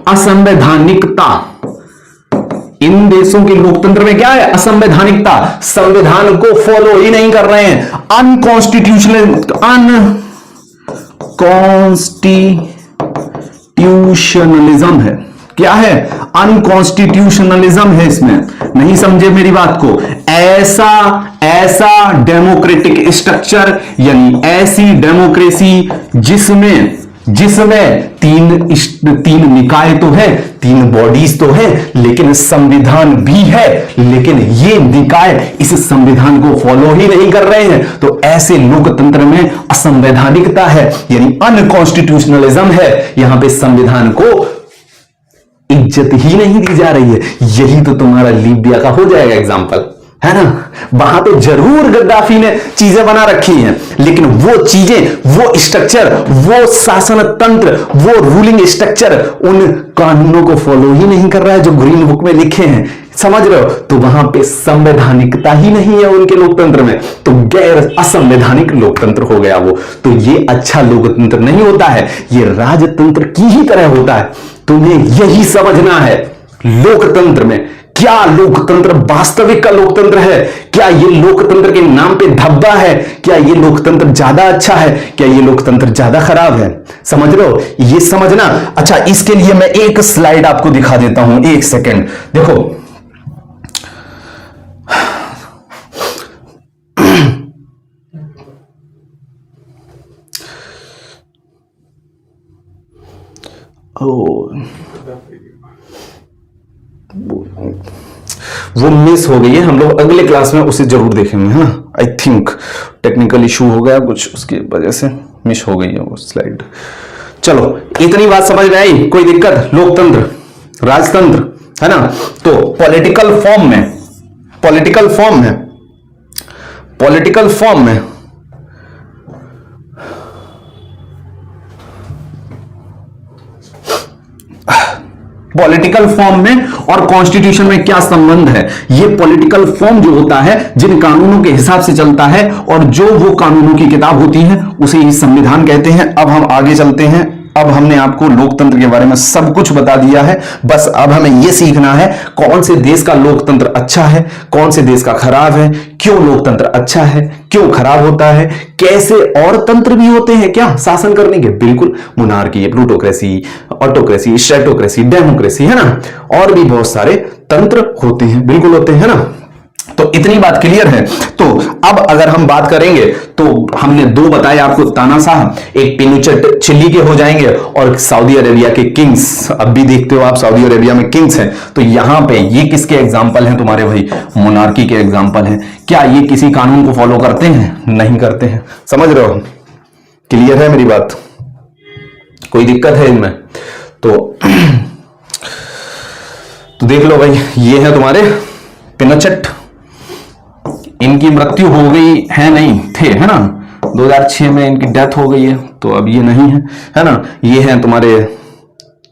असंवैधानिकता, इन देशों के लोकतंत्र में क्या है? असंवैधानिकता, संविधान को फॉलो ही नहीं कर रहे हैं, अनकॉन्स्टिट्यूशनलिज्म है। क्या है? अनकॉन्स्टिट्यूशनलिज्म है इसमें। नहीं समझे मेरी बात को? ऐसा डेमोक्रेटिक स्ट्रक्चर यानी ऐसी डेमोक्रेसी जिसमें तीन निकाय तो है, तीन बॉडीज तो है, लेकिन संविधान भी है, लेकिन ये निकाय इस संविधान को फॉलो ही नहीं कर रहे हैं, तो ऐसे लोकतंत्र में असंवैधानिकता है यानी अनकॉन्स्टिट्यूशनलिज्म है। यहां पे संविधान को इज्जत ही नहीं दी जा रही है। यही तो तुम्हारा लीबिया का हो जाएगा एग्जाम्पल, है ना? वहां तो जरूर गद्दाफी ने चीजें बना रखी हैं, लेकिन वो चीजें, वो स्ट्रक्चर, वो शासन तंत्र, वो रूलिंग स्ट्रक्चर उन कानूनों को फॉलो ही नहीं कर रहा है जो ग्रीन बुक में लिखे हैं। समझ रहे हो? तो वहां पे संवैधानिकता ही नहीं है उनके लोकतंत्र में, तो गैर असंवैधानिक लोकतंत्र हो गया वो। तो ये अच्छा लोकतंत्र नहीं होता है, ये राजतंत्र की ही तरह होता है। तुम्हें यही समझना है, लोकतंत्र में क्या लोकतंत्र वास्तविक का लोकतंत्र है? क्या ये लोकतंत्र के नाम पे धब्बा है? क्या ये लोकतंत्र ज्यादा अच्छा है? क्या ये लोकतंत्र ज्यादा खराब है? समझ रहे हो? ये समझना। अच्छा, इसके लिए मैं एक स्लाइड आपको दिखा देता हूं, एक सेकेंड देखो। वो मिस हो गई है, हम लोग अगले क्लास में उसे जरूर देखेंगे, है ना? आई थिंक टेक्निकल इशू हो गया कुछ, उसकी वजह से मिस हो गई है वो स्लाइड। चलो, इतनी बात समझ में आई? कोई दिक्कत? लोकतंत्र, राजतंत्र, है ना? तो पॉलिटिकल फॉर्म में पॉलिटिकल फॉर्म में और कॉन्स्टिट्यूशन में क्या संबंध है? ये पॉलिटिकल फॉर्म जो होता है जिन कानूनों के हिसाब से चलता है और जो वो कानूनों की किताब होती है उसे ही संविधान कहते हैं। अब हम आगे चलते हैं। अब हमने आपको लोकतंत्र के बारे में सब कुछ बता दिया है, बस अब हमें यह सीखना है कौन से देश का लोकतंत्र अच्छा है, कौन से देश का खराब है, क्यों लोकतंत्र अच्छा है, क्यों खराब होता है, कैसे और तंत्र भी होते हैं क्या शासन करने के? बिल्कुल, मोनार्की, प्लूटोक्रेसी, ऑटोक्रेसी, स्ट्रेटोक्रेसी, डेमोक्रेसी, है ना? और भी बहुत सारे तंत्र होते हैं, बिल्कुल होते हैं, है ना? तो इतनी बात क्लियर है। तो अब अगर हम बात करेंगे तो हमने दो बताए आपको तानाशाह, एक पिनोचेट चिली के हो जाएंगे और सऊदी अरेबिया के किंग्स। अब भी देखते हो आप सऊदी अरेबिया में किंग्स हैं, तो यहां पे ये किसके एग्जाम्पल हैं? तुम्हारे भाई मोनार्की के एग्जाम्पल हैं। क्या ये किसी कानून को फॉलो करते हैं? नहीं करते हैं। समझ रहे हो? क्लियर है मेरी बात? कोई दिक्कत है इनमें? तो तो देख लो भाई, ये है तुम्हारे पिनोचेट। इनकी मृत्यु हो गई है, नहीं थे, है ना, 2006 में इनकी डेथ हो गई है, तो अब ये नहीं है ना। ये हैं तुम्हारे,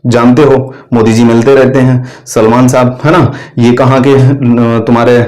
जानते हो मोदी जी मिलते रहते हैं, सलमान साहब, है ना। ये कहाँ के तुम्हारे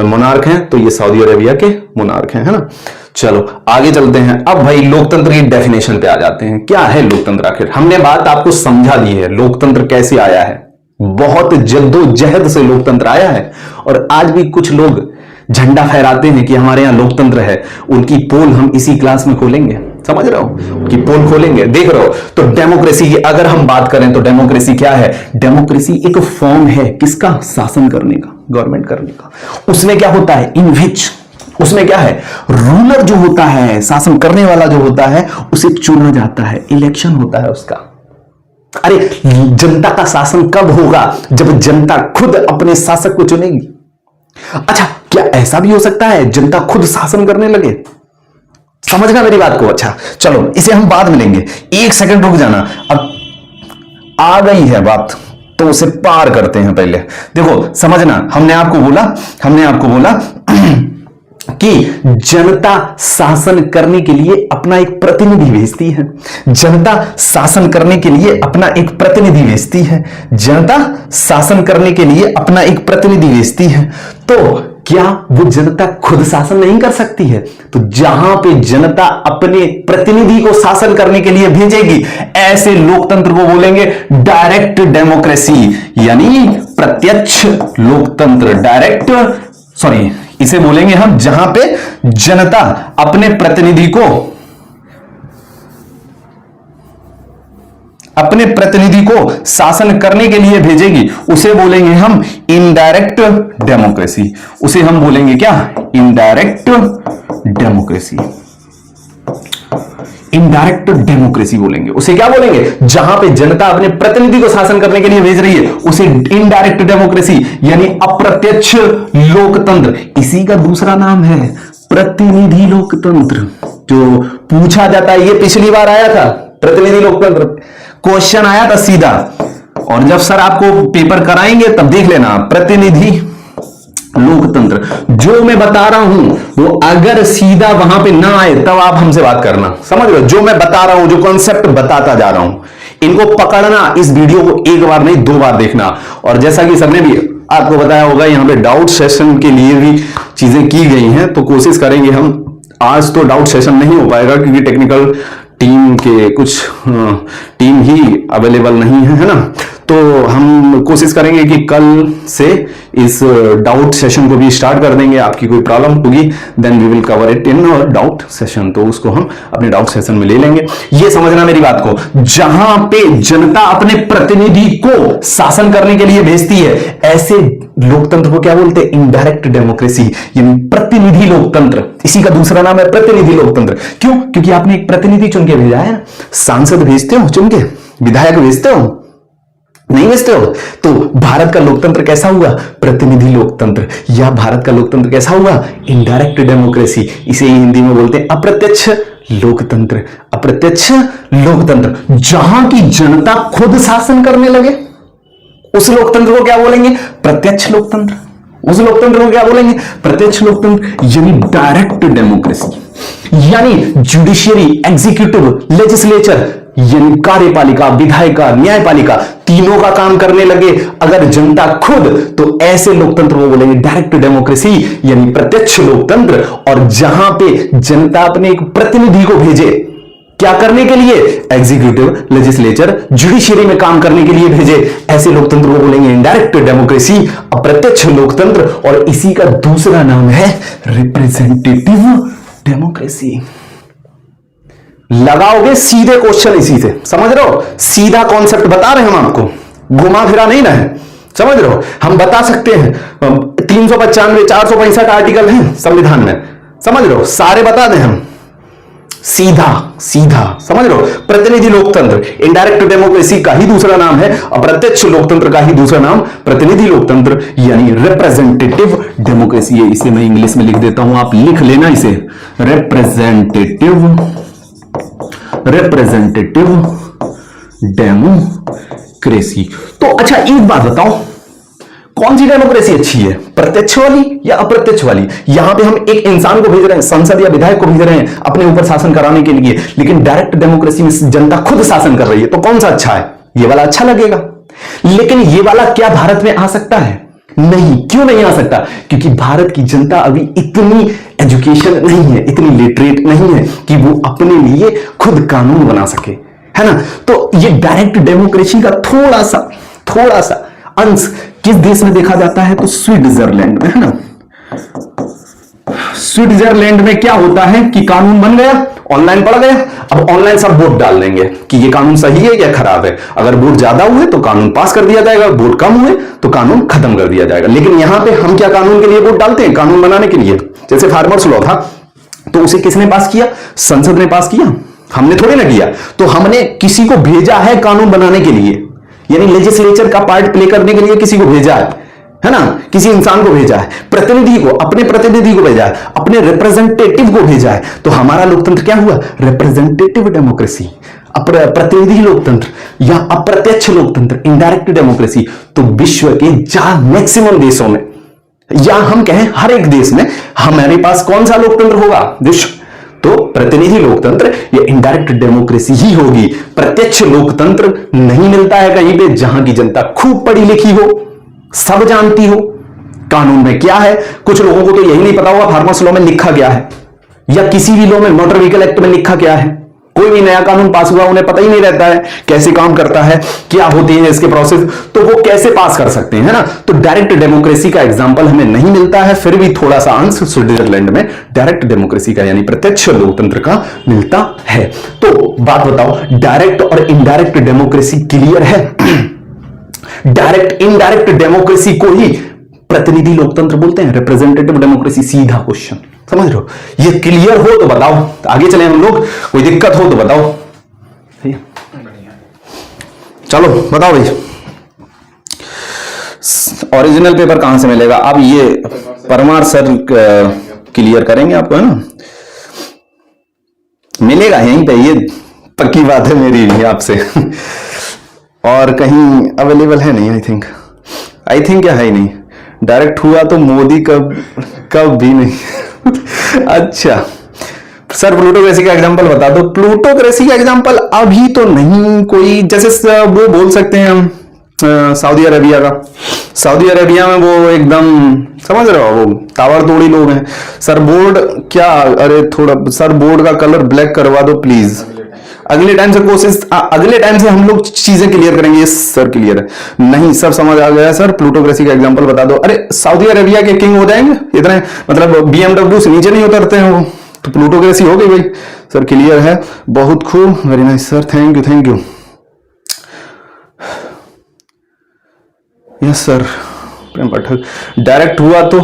मोनार्क हैं, तो ये सऊदी अरेबिया के मोनार्क हैं, है ना। चलो आगे चलते हैं। अब भाई लोकतंत्र की डेफिनेशन पे आ जाते हैं। क्या है लोकतंत्र आखिर? हमने बात आपको समझा दी है, लोकतंत्र कैसे आया है। बहुत जद्दोजहद से लोकतंत्र आया है, और आज भी कुछ लोग झंडा फहराते हैं कि हमारे यहां लोकतंत्र है। उनकी पोल हम इसी क्लास में खोलेंगे, समझ रहे हो, उनकी पोल खोलेंगे, देख रहे हो। तो डेमोक्रेसी की अगर हम बात करें तो डेमोक्रेसी क्या है? डेमोक्रेसी एक फॉर्म है किसका? शासन करने का, गवर्नमेंट करने का। उसमें क्या होता है? इन विच, उसमें क्या है? रूलर जो होता है, शासन करने वाला जो होता है, उसे चुना जाता है, इलेक्शन होता है उसका। अरे जनता का शासन कब होगा? जब जनता खुद अपने शासक को चुनेगी। अच्छा, क्या ऐसा भी हो सकता है जनता खुद शासन करने लगे? समझना मेरी बात को। अच्छा चलो, इसे हम बाद में लेंगे, एक सेकंड रुक जाना। अब आ गई है बात तो उसे पार करते हैं। पहले देखो समझना, हमने आपको बोला कि जनता शासन करने के लिए अपना एक प्रतिनिधि भेजती है। जनता शासन करने के लिए अपना एक प्रतिनिधि भेजती है। जनता शासन करने के लिए अपना एक प्रतिनिधि भेजती है। तो क्या वो जनता खुद शासन नहीं कर सकती है? तो जहां पे जनता अपने प्रतिनिधि को शासन करने के लिए भेजेगी, ऐसे लोकतंत्र को बोलेंगे डायरेक्ट डेमोक्रेसी, यानी प्रत्यक्ष लोकतंत्र। इसे बोलेंगे हम जहां पे जनता अपने प्रतिनिधि को शासन करने के लिए भेजेगी, उसे बोलेंगे हम इनडायरेक्ट डेमोक्रेसी। उसे हम बोलेंगे क्या? Indirect democracy. इनडायरेक्ट डेमोक्रेसी बोलेंगे उसे। क्या बोलेंगे? जहां पे जनता अपने प्रतिनिधि को शासन करने के लिए भेज रही है, उसे इनडायरेक्ट डेमोक्रेसी, यानी अप्रत्यक्ष लोकतंत्र। इसी का दूसरा नाम है प्रतिनिधि लोकतंत्र। जो पूछा जाता है, ये पिछली बार आया था, प्रतिनिधि लोकतंत्र क्वेश्चन आया था सीधा, और जब सर आपको पेपर कराएंगे तब देख लेना। प्रतिनिधि लोकतंत्र जो मैं बता रहा हूं, वो अगर सीधा वहां पे ना आए तब आप हमसे बात करना, समझ रहे हो? जो मैं बता रहा हूं, जो कॉन्सेप्ट बताता जा रहा हूं, इनको पकड़ना। इस वीडियो को एक बार नहीं 2 बार देखना। और जैसा कि सर ने भी आपको बताया होगा, यहाँ पे डाउट सेशन के लिए भी चीजें की गई हैं, तो कोशिश करेंगे हम। आज तो डाउट सेशन नहीं हो पाएगा क्योंकि टेक्निकल टीम के कुछ टीम ही अवेलेबल नहीं है ना। तो हम कोशिश करेंगे कि कल से इस डाउट सेशन को भी स्टार्ट कर देंगे। आपकी कोई प्रॉब्लम होगी, then we will cover it in our doubt session, तो उसको हम अपने डाउट सेशन में ले लेंगे। ये समझना मेरी बात को, जहां पे जनता अपने प्रतिनिधि को शासन करने के लिए भेजती है, ऐसे लोकतंत्र को क्या बोलते हैं? इनडायरेक्ट डेमोक्रेसी, यानी प्रतिनिधि लोकतंत्र। इसी का दूसरा नाम है प्रतिनिधि लोकतंत्र। क्यों? क्योंकि आपने एक प्रतिनिधि चुन के भेजा है। सांसद भेजते हो चुन के, विधायक भेजते हो नहीं भेजते हो। तो भारत का लोकतंत्र कैसा हुआ? प्रतिनिधि लोकतंत्र। या भारत का लोकतंत्र कैसा हुआ? Indirect democracy. इसे हिंदी में बोलते हैं अप्रत्यक्ष लोकतंत्र। अप्रत्यक्ष लोकतंत्र, जहां की जनता खुद शासन करने लगे, उस लोकतंत्र को क्या बोलेंगे? प्रत्यक्ष लोकतंत्र। उस लोकतंत्र को क्या बोलेंगे? प्रत्यक्ष लोकतंत्र, यानी डायरेक्ट डेमोक्रेसी। यानी जुडिशियरी, एग्जीक्यूटिव, लेजिस्लेचर, यानी कार्यपालिका, विधायिका, न्यायपालिका, तीनों का काम करने लगे अगर जनता खुद, तो ऐसे लोकतंत्र को बोलेंगे डायरेक्ट डेमोक्रेसी, यानी प्रत्यक्ष लोकतंत्र। और जहां पे जनता अपने एक प्रतिनिधि को भेजे, क्या करने के लिए? एग्जीक्यूटिव, लेजिस्लेचर, जुडिशियरी में काम करने के लिए भेजे, ऐसे लोकतंत्र को बोलेंगे इनडायरेक्ट डेमोक्रेसी, अप्रत्यक्ष लोकतंत्र। और इसी का दूसरा नाम है रिप्रेजेंटेटिव डेमोक्रेसी। लगाओगे सीधे क्वेश्चन इसी से, समझ रहे हो? सीधा कॉन्सेप्ट बता रहे हैं हम आपको, घुमा फिरा नहीं रहे, समझ रहे हो? हम बता सकते हैं 395 465 आर्टिकल हैं संविधान में, समझ रहे हो? सारे बता दें हम, सीधा सीधा, समझ रहे हो? प्रतिनिधि लोकतंत्र, इनडायरेक्ट डेमोक्रेसी का ही दूसरा नाम है, अप्रत्यक्ष लोकतंत्र का ही दूसरा नाम प्रतिनिधि लोकतंत्र, यानी रिप्रेजेंटेटिव डेमोक्रेसी। इसे मैं इंग्लिश में लिख देता हूं, आप लिख लेना इसे, रिप्रेजेंटेटिव डेमोक्रेसी। तो अच्छा एक बात बताओ, कौन सी डेमोक्रेसी अच्छी है, प्रत्यक्ष वाली या अप्रत्यक्ष वाली? यहां पे हम एक इंसान को भेज रहे हैं, संसद या विधायक को भेज रहे हैं अपने ऊपर शासन कराने के लिए, लेकिन डायरेक्ट डेमोक्रेसी में जनता खुद शासन कर रही है, तो कौन सा अच्छा है? ये वाला अच्छा लगेगा। लेकिन ये वाला क्या भारत में आ सकता है? नहीं। क्यों नहीं आ सकता? क्योंकि भारत की जनता अभी इतनी एजुकेशन नहीं है, इतनी लिटरेट नहीं है कि वो अपने लिए खुद कानून बना सके, है ना। तो ये डायरेक्ट डेमोक्रेसी का थोड़ा सा अंश किस देश में देखा जाता है? तो स्विट्जरलैंड में, है ना। स्विट्जरलैंड में क्या होता है कि कानून बन गया, ऑनलाइन पढ़ गया, अब ऑनलाइन सब वोट डाल देंगे कि ये कानून सही है या खराब है। अगर वोट ज्यादा हुए तो कानून पास कर दिया जाएगा, वोट कम हुए तो कानून खत्म कर दिया जाएगा। लेकिन यहां पे हम क्या कानून के लिए वोट डालते हैं? कानून बनाने के लिए। जैसे फार्मर्स लॉ था, तो उसे किसने पास किया? संसद ने पास किया, हमने थोड़ी ना किया। तो हमने किसी को भेजा है कानून बनाने के लिए, यानी लेजिस्लेचर का पार्ट प्ले करने के लिए किसी को भेजा है ना, किसी इंसान को भेजा है, प्रतिनिधि को, अपने प्रतिनिधि को भेजा है, अपने रिप्रेजेंटेटिव को भेजा है। तो हमारा लोकतंत्र क्या हुआ? रिप्रेजेंटेटिव डेमोक्रेसी, प्रतिनिधि लोकतंत्र या अप्रत्यक्ष लोकतंत्र, इनडायरेक्ट डेमोक्रेसी। तो विश्व के मैक्सिमम देशों में, या हम कहें हर एक देश में, हमारे पास कौन सा लोकतंत्र होगा? विश्व। तो प्रतिनिधि लोकतंत्र या इनडायरेक्ट डेमोक्रेसी ही होगी। प्रत्यक्ष लोकतंत्र नहीं मिलता है कहीं पे जहां की जनता खूब पढ़ी लिखी हो, सब जानती हो कानून में क्या है। कुछ लोगों को तो यही नहीं पता होगा फार्मर्स लॉ में लिखा क्या है, या किसी भी लॉ में, मोटर व्हीकल एक्ट में लिखा क्या है। कोई भी नया कानून पास हुआ, उन्हें पता ही नहीं रहता है कैसे काम करता है, क्या होती है इसके प्रोसेस, तो वो कैसे पास कर सकते हैं, है ना। तो डायरेक्ट डेमोक्रेसी का एग्जांपल हमें नहीं मिलता है, फिर भी थोड़ा सा अंश स्विट्जरलैंड में डायरेक्ट डेमोक्रेसी का यानी प्रत्यक्ष लोकतंत्र का मिलता है। तो बात बताओ, डायरेक्ट और इनडायरेक्ट डेमोक्रेसी क्लियर है? डायरेक्ट इनडायरेक्ट डेमोक्रेसी को ही प्रतिनिधि लोकतंत्र बोलते हैं, रिप्रेजेंटेटिव डेमोक्रेसी। सीधा क्वेश्चन, समझ रहे हो? ये क्लियर हो तो बताओ, आगे चले हम लोग। कोई दिक्कत हो तो बताओ। चलो बताओ भाई, ओरिजिनल पेपर कहां से मिलेगा? अब ये परमार सर क्लियर करेंगे आपको, है ना। मिलेगा यहीं पे, ये पक्की बात है मेरी भी आपसे। और कहीं अवेलेबल है नहीं, आई थिंक क्या है ही नहीं। डायरेक्ट हुआ तो मोदी कब भी नहीं। अच्छा सर, प्लूटोक्रेसी का एग्जांपल बता दो। प्लूटोक्रेसी का एग्जांपल अभी तो नहीं कोई, जैसे वो बोल सकते हैं हम सऊदी अरेबिया का। सऊदी अरेबिया में वो एकदम, समझ रहे हो, वो ताबड़ तोड़ी लोग हैं। सर बोर्ड क्या, अरे थोड़ा सर बोर्ड का कलर ब्लैक करवा दो प्लीज। अगले टाइम से कोशिश, अगले टाइम से हम लोग चीजें क्लियर करेंगे। ये सर क्लियर है नहीं, सब समझ आ गया सर। प्लूटोक्रेसी का एग्जांपल बता दो। अरे सऊदी अरेबिया के किंग हो जाएंगे इतने, मतलब BMW से नीचे नहीं उतरते हैं वो, तो प्लूटोक्रेसी हो गई भाई। सर क्लियर है, बहुत खूब, very nice sir, thank you. Yes sir, Prem Pathak. Direct हुआ तो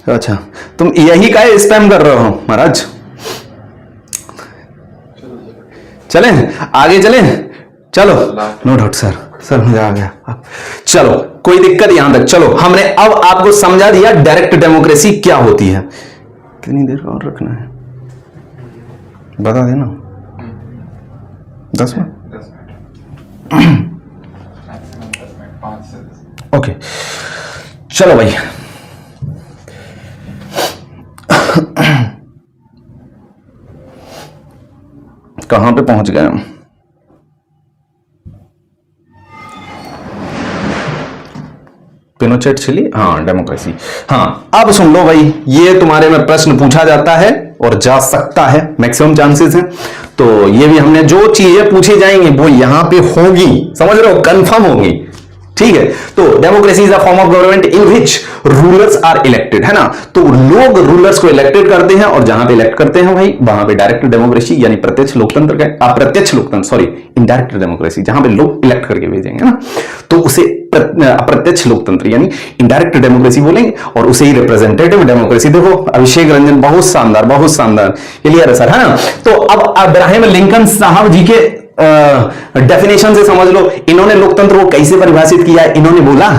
अच्छा, तुम यही का स्पैम कर रहे हो महाराज। चलें आगे, चलें, चलो। नो डाउट सर, मजा आ गया। चलो कोई दिक्कत यहां तक। चलो हमने अब आपको समझा दिया डायरेक्ट डेमोक्रेसी क्या होती है। कितनी देर और रखना है बता देना। 10 मिनट। ओके चलो भाई। कहां पे पहुंच गए हम? पिनोचेट चिली, हाँ डेमोक्रेसी। हाँ अब सुन लो भाई, ये तुम्हारे में प्रश्न पूछा जाता है और जा सकता है, मैक्सिमम चांसेस हैं। तो ये भी हमने जो चीजें पूछी जाएंगी वो यहां पे होगी, समझ रहे हो, कंफर्म होगी, ठीक है। तो democracy is a form of government in which rulers are elected, है ना। तो लोग रूलर्स को इलेक्टेड करते हैं और जहां पे इलेक्ट करते हैं भाई वहां पे डायरेक्ट डेमोक्रेसी यानी प्रत्यक्ष लोकतंत्र का, अप्रत्यक्ष लोकतंत्र, सॉरी इनडायरेक्ट डेमोक्रेसी, जहां पे लोग इलेक्ट करके भेजेंगे ना, तो उसे अप्रत्यक्ष लोकतंत्र यानी इनडायरेक्ट डेमोक्रेसी बोलेंगे, और उसे ही रिप्रेजेंटेटिव डेमोक्रेसी। देखो अभिषेक रंजन, बहुत शानदार, बहुत शानदार, क्लियर है सर, है ना। तो अब अब्राहम लिंकन साहब जी के डेफिनेशन से समझ लो, इन्होंने लोकतंत्र को कैसे परिभाषित किया है। इन्होंने बोला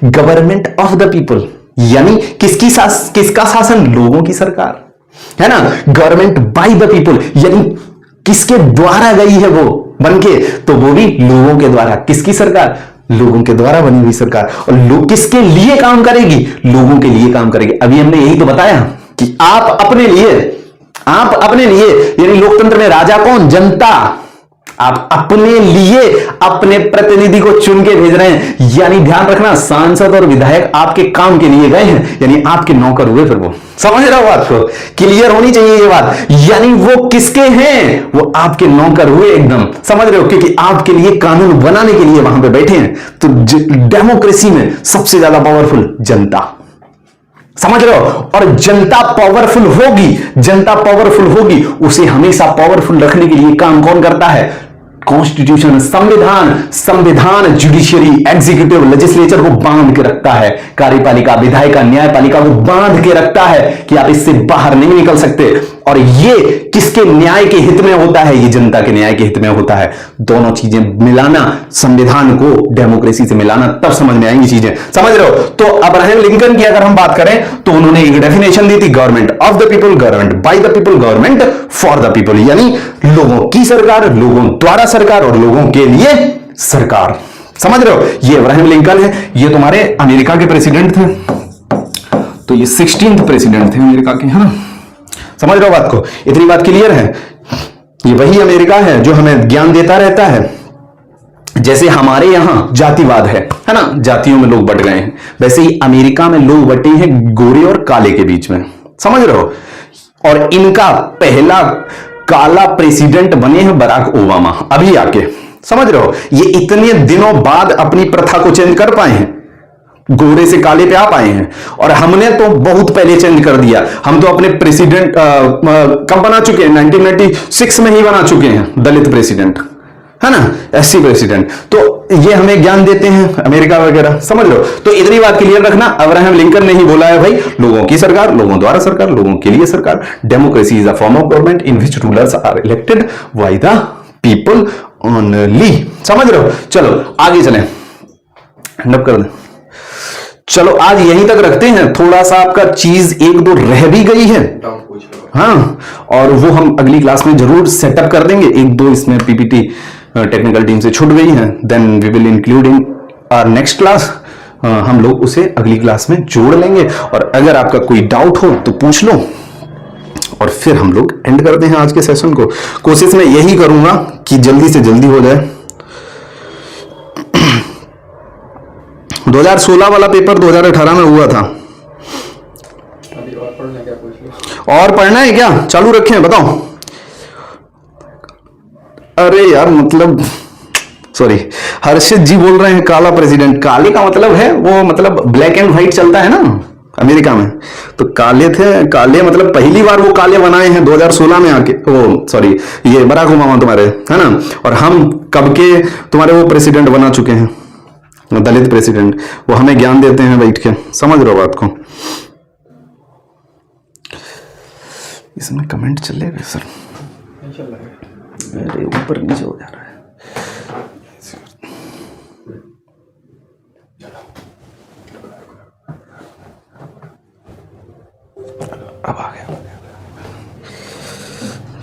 गवर्नमेंट ऑफ द पीपल, यानी किसका शासन? लोगों की सरकार, है ना। गवर्नमेंट बाय द पीपल, यानी किसके द्वारा गई है वो बनके, तो वो भी लोगों के द्वारा। किसकी सरकार? लोगों के द्वारा बनी हुई सरकार। और लोग किसके लिए काम करेगी? लोगों के लिए काम करेगी। अभी हमने यही तो बताया कि आप अपने लिए, यानी लोकतंत्र में राजा कौन? जनता। आप अपने लिए अपने प्रतिनिधि को चुन के भेज रहे हैं, यानी ध्यान रखना, सांसद और विधायक आपके काम के लिए गए हैं, यानी आपके नौकर हुए। फिर वो समझ रहे हो बात को? क्लियर होनी चाहिए ये बात। यानी वो किसके हैं? वो आपके नौकर हुए, एकदम समझ रहे हो? क्योंकि आपके लिए कानून बनाने के लिए वहां पे बैठे हैं। तो डेमोक्रेसी में सबसे ज्यादा पावरफुल जनता, समझ रहे हो? और जनता पावरफुल होगी, उसे हमेशा पावरफुल रखने के लिए काम कौन करता है? कॉन्स्टिट्यूशन, संविधान जुडिशियरी, एग्जीक्यूटिव, लेजिस्लेचर को बांध के रखता है। कार्यपालिका, विधायिका, न्यायपालिका को बांध के रखता है कि आप इससे बाहर नहीं निकल सकते। और ये किसके न्याय के हित में होता है? ये जनता के न्याय के हित में होता है। दोनों चीजें मिलाना, संविधान को डेमोक्रेसी से मिलाना, तब समझ में आएंगी चीजें। समझ रहे हो? तो अब्राहम लिंकन की अगर हम बात करें तो उन्होंने एक डेफिनेशन दी थी, government of the people, government by the people, government for the people, यानी लोगों की सरकार, लोगों द्वारा सरकार और लोगों के लिए सरकार। समझ रहे हो? ये अब्राहम लिंकन है। ये तुम्हारे अमेरिका के प्रेसिडेंट थे, तो ये 16th प्रेसिडेंट थे अमेरिका के, है ना? समझ रहे हो बात को? इतनी बात क्लियर है? ये वही अमेरिका है जो हमें ज्ञान देता रहता है। जैसे हमारे यहां जातिवाद है ना, जातियों में लोग बट गए हैं, वैसे ही अमेरिका में लोग बटे हैं गोरे और काले के बीच में। समझ रहे हो? और इनका पहला काला प्रेसिडेंट बने हैं बराक ओबामा, अभी आके। समझ रहे हो? ये इतने दिनों बाद अपनी प्रथा को चेंज कर पाए हैं, गोरे से काले पे आप आए हैं। और हमने तो बहुत पहले चेंज कर दिया। हम तो अपने प्रेसिडेंट कब बना चुके हैं? 1996 में ही बना चुके हैं दलित प्रेसिडेंट, है ना, एससी प्रेसिडेंट। तो ये हमें ज्ञान देते हैं अमेरिका वगैरह। समझ लो? तो इतनी बात क्लियर रखना, अब्राहम लिंकन ने ही बोला है भाई, लोगों की सरकार, लोगों द्वारा सरकार, लोगों के लिए सरकार। Democracy is a form of government in which rulers are elected by the people only. समझ रहे हो? चलो आगे चलें, हैंड अप कर दें। चलो आज यहीं तक रखते हैं। थोड़ा सा आपका चीज एक दो रह भी गई है, हाँ, और वो हम अगली क्लास में जरूर सेटअप कर देंगे। एक दो इसमें पीपीटी टेक्निकल टीम से छूट गई हैं, then we will include in our next class. हम लोग उसे अगली क्लास में जोड़ लेंगे। और अगर आपका कोई डाउट हो तो पूछ लो, और फिर हम लोग एंड करते हैं आज के सेशन को। कोशिश मैं यही करूंगा कि जल्दी से जल्दी हो जाए। 2016 वाला पेपर 2018 में हुआ था। और पढ़ना है क्या? चालू रखें, बताओ। अरे यार, मतलब सॉरी, हर्षित जी बोल रहे हैं काला प्रेसिडेंट। काले का मतलब है वो, मतलब ब्लैक एंड व्हाइट चलता है ना अमेरिका में, तो काले थे। काले मतलब पहली बार वो काले बनाए हैं 2016 में आके। वो सॉरी, ये बराक ओबामा तुम्हारे, है ना। और हम कब के तुम्हारे वो प्रेसिडेंट बना चुके हैं, दलित प्रेसिडेंट। वो हमें ज्ञान देते हैं बैठ के। समझ रहे हो बात को? इसमें कमेंट चलेगा सर? अरे ऊपर नीचे हो जा रहा है। अब आ गया।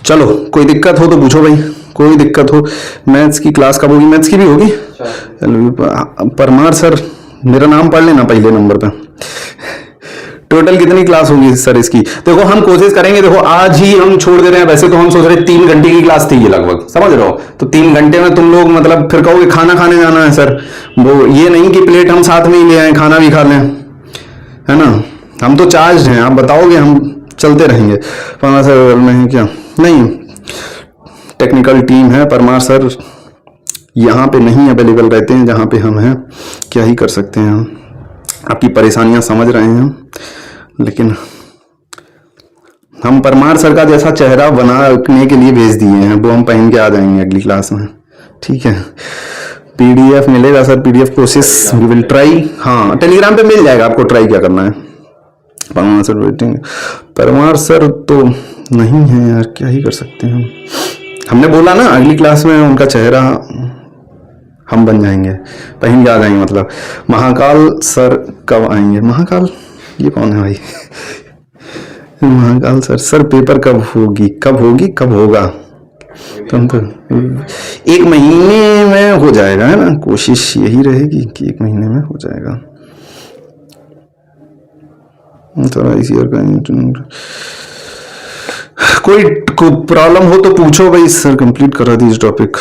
चलो, कोई दिक्कत हो तो पूछो भाई, कोई दिक्कत हो। मैथ्स की क्लास कब होगी? मैथ्स की भी होगी। परमार सर, मेरा नाम पढ़ लेना पहले नंबर पे। टोटल कितनी क्लास होगी सर इसकी? देखो हम कोशिश करेंगे। देखो आज ही हम छोड़ दे रहे हैं, वैसे तो हम सोच रहे 3 घंटे की क्लास थी ये लगभग। समझ रहे हो? तो 3 घंटे में तुम लोग मतलब फिर कहोगे खाना खाने जाना है सर। वो ये नहीं कि प्लेट हम साथ में ही ले आए, खाना भी खा लें, है ना। हम तो चार्ज हैं, आप बताओगे, हम चलते रहेंगे। परमार सर नहीं क्या? नहीं, टेक्निकल टीम है। परमार सर यहाँ पे नहीं अवेलेबल रहते हैं जहाँ पे हम हैं। क्या ही कर सकते हैं हम, आपकी परेशानियां समझ रहे हैं, लेकिन हम परमार सर का जैसा चेहरा बनाने के लिए भेज दिए हैं, वो हम पहन के आ जाएंगे अगली क्लास में। ठीक है, पीडीएफ मिलेगा सर? पीडीएफ कोशिश वी विल ट्राई। हाँ, टेलीग्राम पे मिल जाएगा, आपको ट्राई क्या करना है। Parmar sir waiting. Parmar sir तो नहीं है यार, क्या ही कर सकते हैं हम। हमने बोला ना अगली क्लास में उनका चेहरा हम बन जाएंगे, पहन के आ जाएंगे। मतलब महाकाल सर कब आएंगे? महाकाल ये कौन है भाई? महाकाल सर, सर पेपर कब होगी? कब होगी, कब होगा? कम तो 1 महीने में हो जाएगा, है ना? कोशिश यही रहेगी कि 1 महीने में हो जाएगा। थोड़ा इसी कोई प्रॉब्लम हो तो पूछो भाई सर, कंप्लीट करा दीजिए टॉपिक।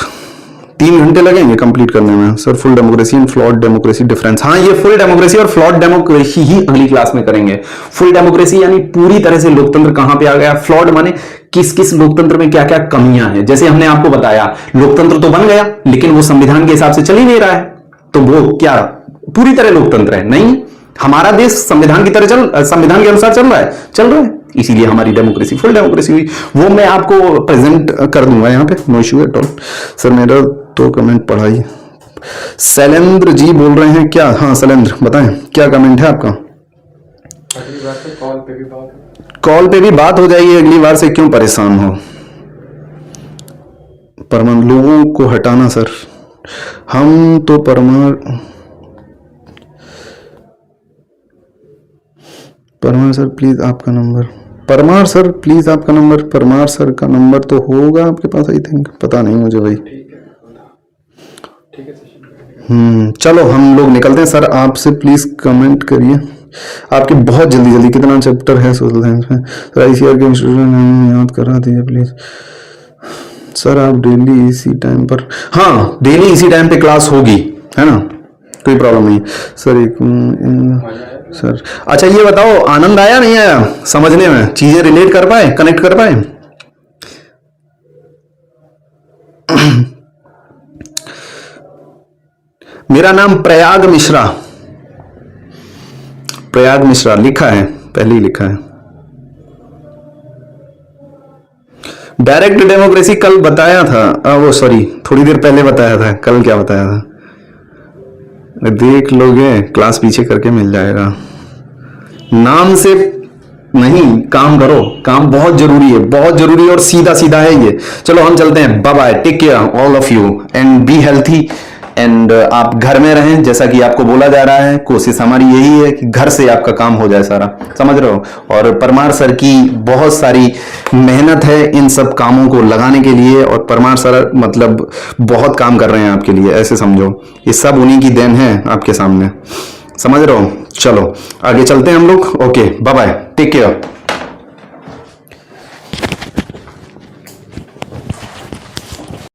3 घंटे लगेंगे कंप्लीट करने में sir. Full democracy and flawed democracy difference. हाँ, ये फुल डेमोक्रेसी और फ्लॉड डेमोक्रेसी ही अगली क्लास में करेंगे। फुल डेमोक्रेसी यानी पूरी तरह से लोकतंत्र कहां पे आ गया, फ्लॉड माने किस किस लोकतंत्र में क्या क्या कमियां हैं। जैसे हमने आपको बताया लोकतंत्र तो बन गया लेकिन वो संविधान के हिसाब से चल ही नहीं रहा है, तो वो क्या पूरी तरह लोकतंत्र है? नहीं, हमारा देश संविधान की तरह संविधान के अनुसार चल रहा है, इसीलिए हमारी डेमोक्रेसी फुल डेमोक्रेसी हुई। वो मैं आपको प्रेजेंट कर दूंगा यहाँ पे, no issue at all. Sir मेरा तो कमेंट पढ़ाइए। शैलेंद्र जी बोल रहे हैं क्या? हाँ शैलेंद्र बताएं क्या कमेंट है आपका? कॉल पे भी बात हो जाएगी अगली बार से, क्यों परेशान हो? परमाणु लोगों को हटाना सर, हम तो परमाणु सर प्लीज आपका नंबर। परमार सर प्लीज आपका नंबर। परमार सर का नंबर तो होगा आपके पास, आई थिंक, पता नहीं मुझे भाई। चलो हम लोग निकलते हैं। सर आपसे प्लीज कमेंट करिए आपके बहुत जल्दी कितना चैप्टर है सोशल साइंस में? सर आईसीआर के स्टूडेंट याद करा दीजिए प्लीज। सर आप डेली इसी टाइम पर? हाँ डेली इसी टाइम पे क्लास होगी, है ना, कोई प्रॉब्लम नहीं। सर सर अच्छा ये बताओ आनंद आया नहीं आया समझने में? चीजें रिलेट कर पाए, कनेक्ट कर पाए? मेरा नाम प्रयाग मिश्रा लिखा है, पहले ही लिखा है। डायरेक्ट डेमोक्रेसी कल बताया था, वो सॉरी थोड़ी देर पहले बताया था। कल क्या बताया था देख लोगे, क्लास पीछे करके मिल जाएगा। नाम से नहीं, काम करो, काम बहुत जरूरी है और सीधा है ये। चलो हम चलते हैं, bye bye, take care all of you and be healthy and आप घर में रहें जैसा कि आपको बोला जा रहा है। कोशिश हमारी यही है कि घर से आपका काम हो जाए सारा, समझ रहे हो। और परमार सर की बहुत सारी मेहनत है इन सब कामों को लगाने के लिए, और परमार सर मतलब बहुत काम कर रहे हैं आपके लिए, ऐसे समझो। ये सब उन्हीं की देन है आपके सामने, समझ रहे हो। चलो आगे चलते हैं हम लोग। Okay bye bye, take care.